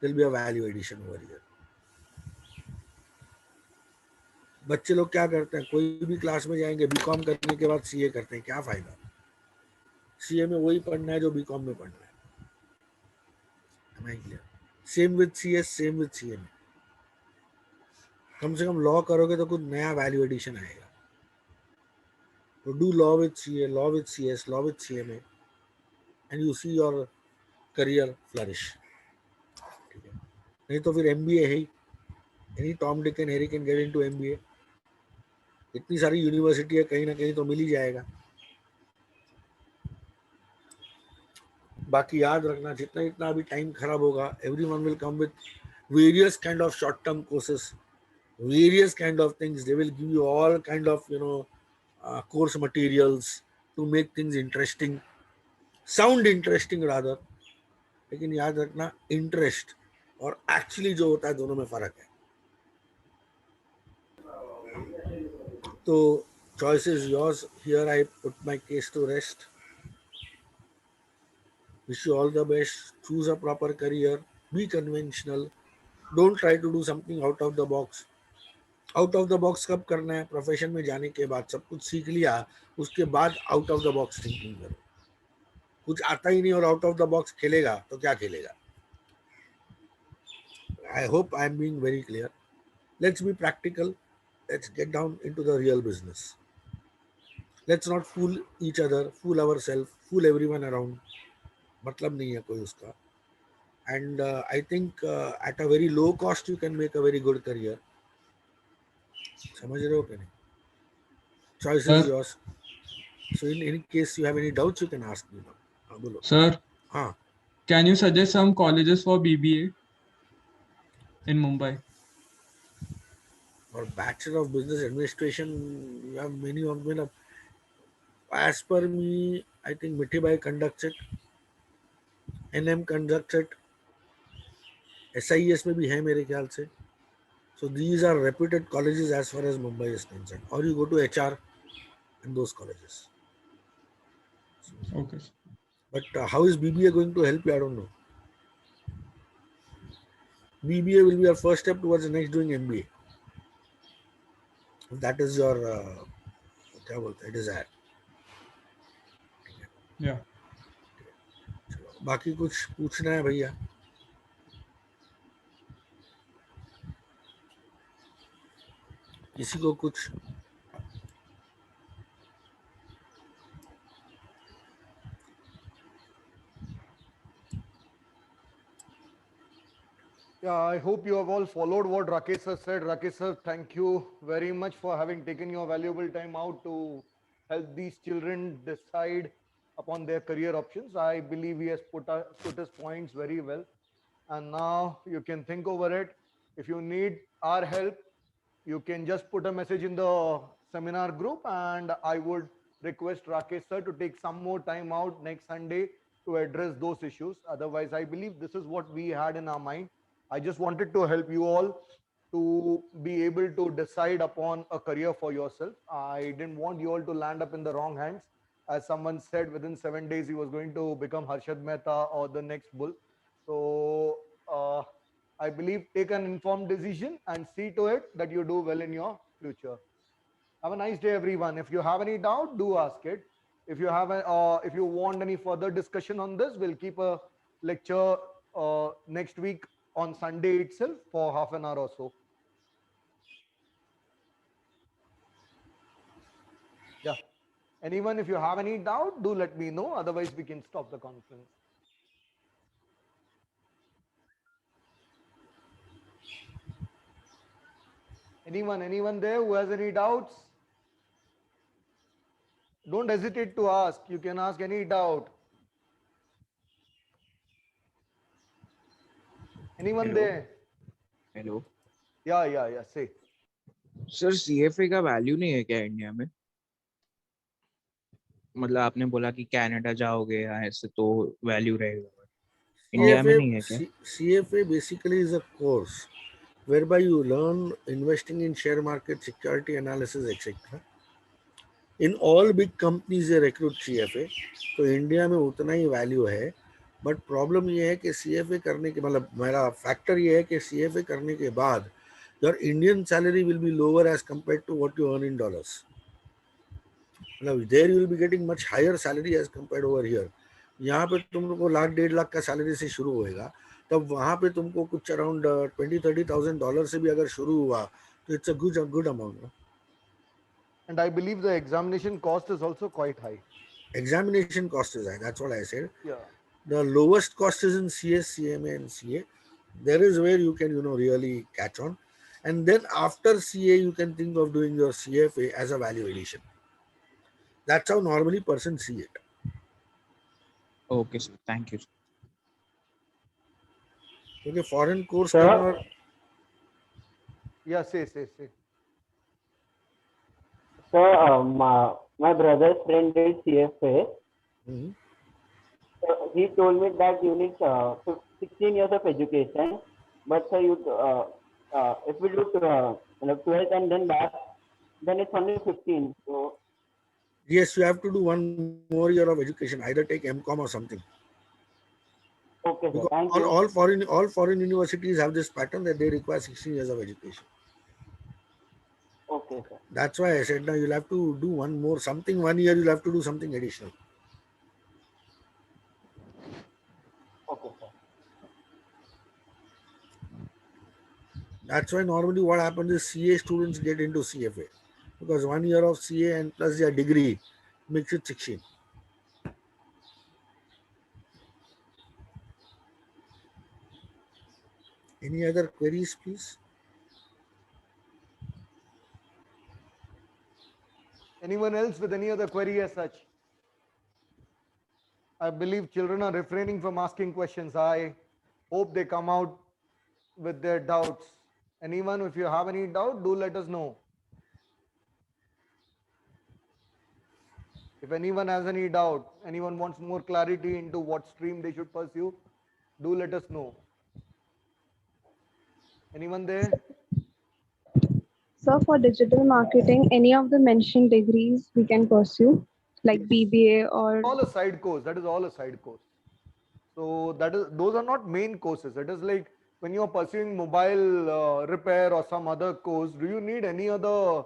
There will be a value addition over here. बच्चे लोग क्या करते हैं, कोई भी क्लास में जाएंगे, BCom करने के बाद सीए करते हैं, क्या फायदा? सीए में वही पढ़ना है जो बीकॉम में पढ़ना है। Same with CS, same with CA में। कम से कम लॉ करोगे तो कुछ नया वैल्यू एडिशन आएगा। तो do law with CA, law with CS, law with CMA, and you see your career flourish. ठीक है, नहीं तो फिर एमबीए है ही। Any Tom Dick and Harry can get into MBA. इतनी सारी यूनिवर्सिटी है, कहीं ना कहीं तो मिल ही जाएगा। बाकी याद रखना, जितना जितना अभी टाइम खराब होगा, everyone will come with various kind of short term courses, various kind of things. They will give you all kind of course materials to make things interesting, sound interesting rather. लेकिन याद रखना, interest और actually जो होता है दोनों में फर्क है। तो choice is yours. Here I put my case to rest. Wish you all the best. Choose a proper career. Be conventional. Don't try to do something out of the box. Out of the box कब करना है? Profession में जाने के बाद, सब कुछ सीख लिया, उसके बाद out of the box thinking करो। कुछ आता ही नहीं और आउट ऑफ द बॉक्स खेलेगा तो क्या खेलेगा? I hope I am being very clear. Let's be practical, let's get down into the real business. Let's not fool each other, fool ourselves, fool everyone around. मतलब नहीं है कोई उसका। And I think at a very low cost you can make a very good career. समझ रहे हो कि नहीं? Choice is yours. So in any case you have any doubts, you can ask me now. हाँ बोलो. Sir, हाँ. can you suggest some colleges for BBA in Mumbai? For Bachelor of Business Administration, you have many of them. As per me, I think Mithibai conducts it, NM conducts it, SIS में भी है मेरे ख्याल से. So these are reputed colleges as far as Mumbai is concerned. Or you go to HR in those colleges. Okay. But how is BBA going to help you? I don't know. BBA will be your first step towards the next doing MBA. If that is your क्या बोलते हैं desire. Yeah. बाकी कुछ पूछना है भैया? किसी को कुछ? Yeah, I hope you have all followed what Rakesh sir said. Rakesh sir, thank you very much for having taken your valuable time out to help these children decide upon their career options. I believe he has put his points very well. And now you can think over it. If you need our help, you can just put a message in the seminar group, and I would request Rakesh sir to take some more time out next Sunday to address those issues. Otherwise, I believe this is what we had in our mind. I just wanted to help you all to be able to decide upon a career for yourself. I didn't want you all to land up in the wrong hands. As someone said, within 7 days he was going to become Harshad Mehta or the next bull. So I believe take an informed decision and see to it that you do well in your future. Have a nice day, everyone. If you have any doubt, do ask it. If you want any further discussion on this, we'll keep a lecture next week on Sunday itself for half an hour or so. Yeah. Anyone, if you have any doubt, do let me know. Otherwise, we can stop the conference. Anyone there who has any doubts? Don't hesitate to ask. You can ask any doubt. Anyone hello there? Hello Yeah. Say. Sir CFA का value नहीं है क्या India में? मतलब आपने बोला कि Canada जाओगे या ऐसे तो वैल्यू रहेगा, इंडिया में नहीं है क्या? CFA basically is a course whereby you learn investing in share market, security analysis, etc. In all big companies they recruit CFA, तो इंडिया में उतना ही वैल्यू है. बट प्रॉब्लम ये है कि CFA करने के मतलब मेरा फैक्टर ये है कि CFA करने के बाद your Indian salary will be lower as compared to what you earn in dollars. Now there you will be getting much higher salary as compared over here. यहाँ पे तुमको लाख 1.5 लाख का सैलरी से शुरू होएगा, तब वहाँ पे तुमको कुछ अराउंड $20,000-30,000 से भी अगर शुरू हुआ तो it's a good amount. And I believe the examination cost is also quite high. Examination cost is high. That's what I said. Yeah. The lowest cost is in CS, CMA, and CA. There is where you can really catch on, and then after CA you can think of doing your CFA as a value addition. That's how normally person see it. Okay sir, thank you. क्योंकि foreign course Sir? करना और Yeah, say. Sir, my brother's friend did CFA. Mhm. So he told me that you need 16 years of education, but sir, if we do 12th and then back, then it's only 15. So Yes, you have to do one more year of education, either take MCOM or something. okay, sir. Because Thank you. all foreign universities have this pattern that they require 16 years of education. Okay, sir. That's why I said now you'll have to do one more something. 1 year you'll have to do something additional. Okay, sir. That's why normally what happens is CA students get into CFA because 1 year of CA and plus their degree makes it 16. Any other queries, please? Anyone else with any other query as such? I believe children are refraining from asking questions. I hope they come out with their doubts. Anyone, if you have any doubt, do let us know. If anyone has any doubt, anyone wants more clarity into what stream they should pursue, do let us know. Anyone there? So for digital marketing, any of the mentioned degrees we can pursue, like Yes. BBA or All a side course. That is all a side course. So those are not main courses. It is like when you are pursuing mobile repair or some other course, do you need any other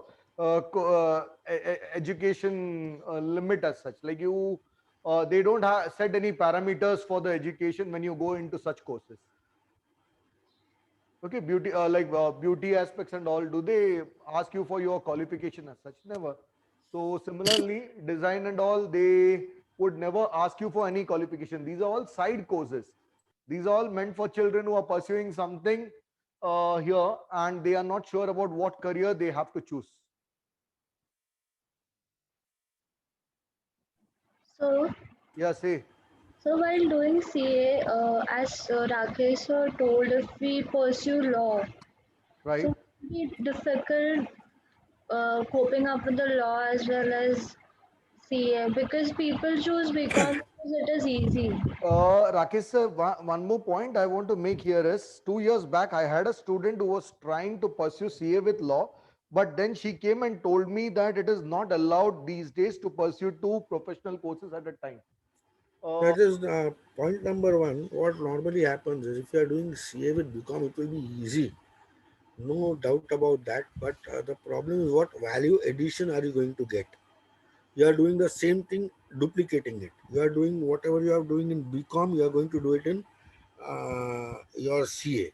education limit as such? Like they don't set any parameters for the education when you go into such courses. Okay, beauty aspects and all, do they ask you for your qualification as such? Never. So similarly, design and all, they would never ask you for any qualification. These are all side courses. These are all meant for children who are pursuing something here and they are not sure about what career they have to choose. So, Yeah, say. so while doing CA, as Rakesh sir told, if we pursue law, Right. so it will be difficult coping up with the law as well as CA because people choose BCom because it is easy. Rakesh, sir, one more point I want to make here is 2 years back, I had a student who was trying to pursue CA with law, but then she came and told me that it is not allowed these days to pursue two professional courses at a time. That is point number one. What normally happens is if you are doing CA with BCom, it will be easy. No doubt about that. But the problem is what value addition are you going to get? You are doing the same thing, duplicating it. You are doing whatever you are doing in BCom, you are going to do it in your CA.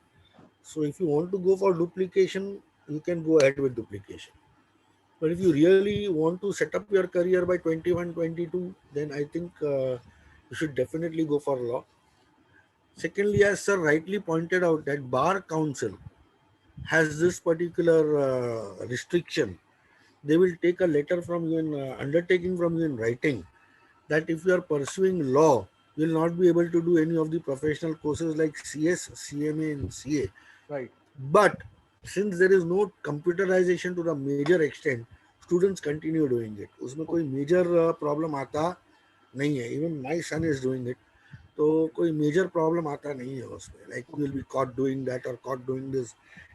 So if you want to go for duplication, you can go ahead with duplication. But if you really want to set up your career by 21, 22, then I think you should definitely go for law. Secondly, as sir rightly pointed out, that Bar Council has this particular restriction. They will take a letter from you in undertaking from you in writing that if you are pursuing law, you will not be able to do any of the professional courses like CS, CMA, and CA. Right. But since there is no computerization to the major extent, students continue doing it. उसमें कोई major problem आता नहीं है. Even my son is doing it. तो कोई major problem आता नहीं है उसमें, like you will be caught doing that और कॉट डूइंग दिस,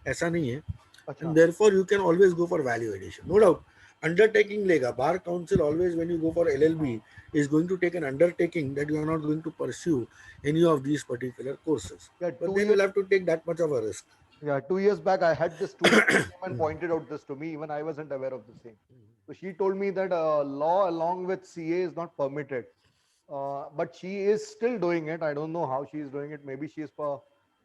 ऐसा नहीं है. अच्छा. And therefore you can always go for value addition, no doubt. Undertaking लेगा. Bar council always when you go for LLB is going to take an undertaking that you are not going to pursue any of these particular courses, Yeah, but then you'll have to take that much of a risk. Yeah, 2 years back, I had this student who came and pointed out this to me. Even I wasn't aware of the same. So she told me that law along with CA is not permitted. But she is still doing it. I don't know how she is doing it. Maybe she is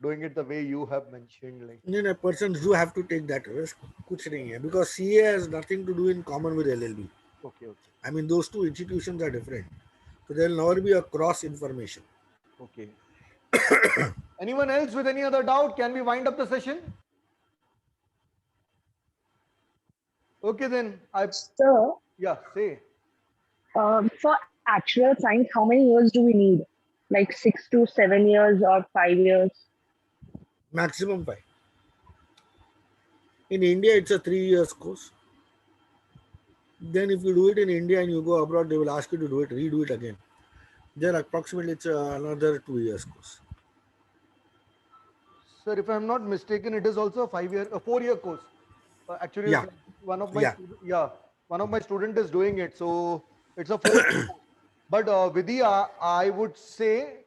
doing it the way you have mentioned. Like, You know, persons do have to take that risk. कुछ नहीं है, because CA has nothing to do in common with LLB. okay, okay, I mean, those two institutions are different. So there will never be a cross information. okay. Anyone else with any other doubt? Can we wind up the session? Okay, then Sir, yeah, say. for actual science, how many years do we need? Like 6 to 7 years or 5 years? Maximum 5. In India, it's a 3 years course. Then if you do it in India and you go abroad, they will ask you to do it, redo it again. Then approximately it's another 2 years course. Sir, if I'm not mistaken, it is also a 4-year course. Actually, Yeah. one of my Yeah. one of my student is doing it, so it's a 4-year course. But Vidya, I would say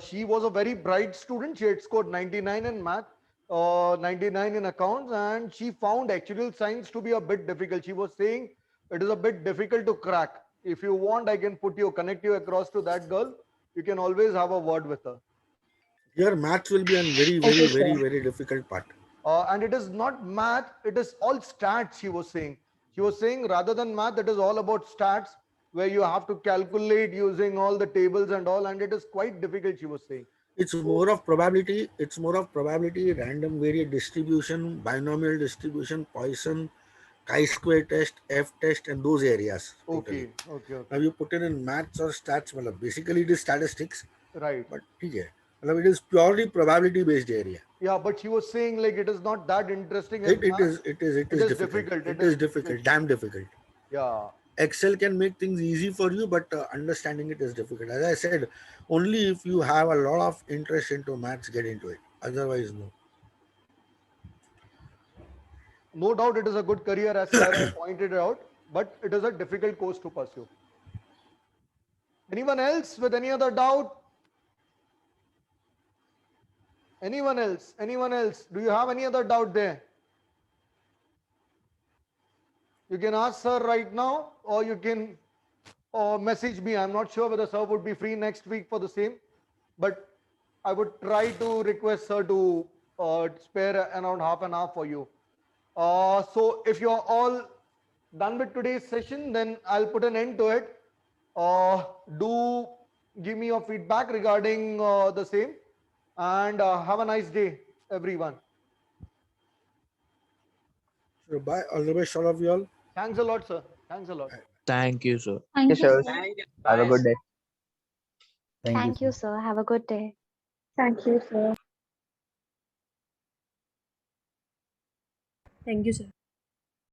she was a very bright student. She had scored 99 in math, 99 in accounts, and she found actual science to be a bit difficult. She was saying it is a bit difficult to crack. If you want, I can connect you across to that girl. You can always have a word with her. Your maths will be a very, very, very, very difficult part. And it is not math, it is all stats, she was saying. She was saying rather than math, it is all about stats where you have to calculate using all the tables and all, and it is quite difficult, she was saying. It's more of probability. It's more of probability, random variate distribution, binomial distribution, Poisson, chi-square test, F test, and those areas. Totally. Okay. Now you put it in maths or stats. Well, basically it is statistics. Right. But okay. Well, it is purely probability based area. Yeah, but she was saying like it is not that interesting. It is difficult. It is difficult. Damn difficult. Yeah. Excel can make things easy for you, but understanding it is difficult. As I said, only if you have a lot of interest into maths, get into it. Otherwise, no. No doubt it is a good career as Sarah pointed out, but it is a difficult course to pursue. Anyone else with any other doubt? Anyone else? Anyone else? Do you have any other doubt there? You can ask sir right now, or you can message me. I'm not sure whether sir would be free next week for the same, but I would try to request sir to spare around half an hour for you. So if you're all done with today's session, then I'll put an end to it. Do give me your feedback regarding the same. and have a nice day, everyone. So bye. All the best, all of you all. Thanks a lot, sir. Thanks a lot. Thank you, sir. Okay, Thank you, sir. sir. Have a good day. Thank you, sir. sir. Have a good day. Thank you, sir. Thank you, sir.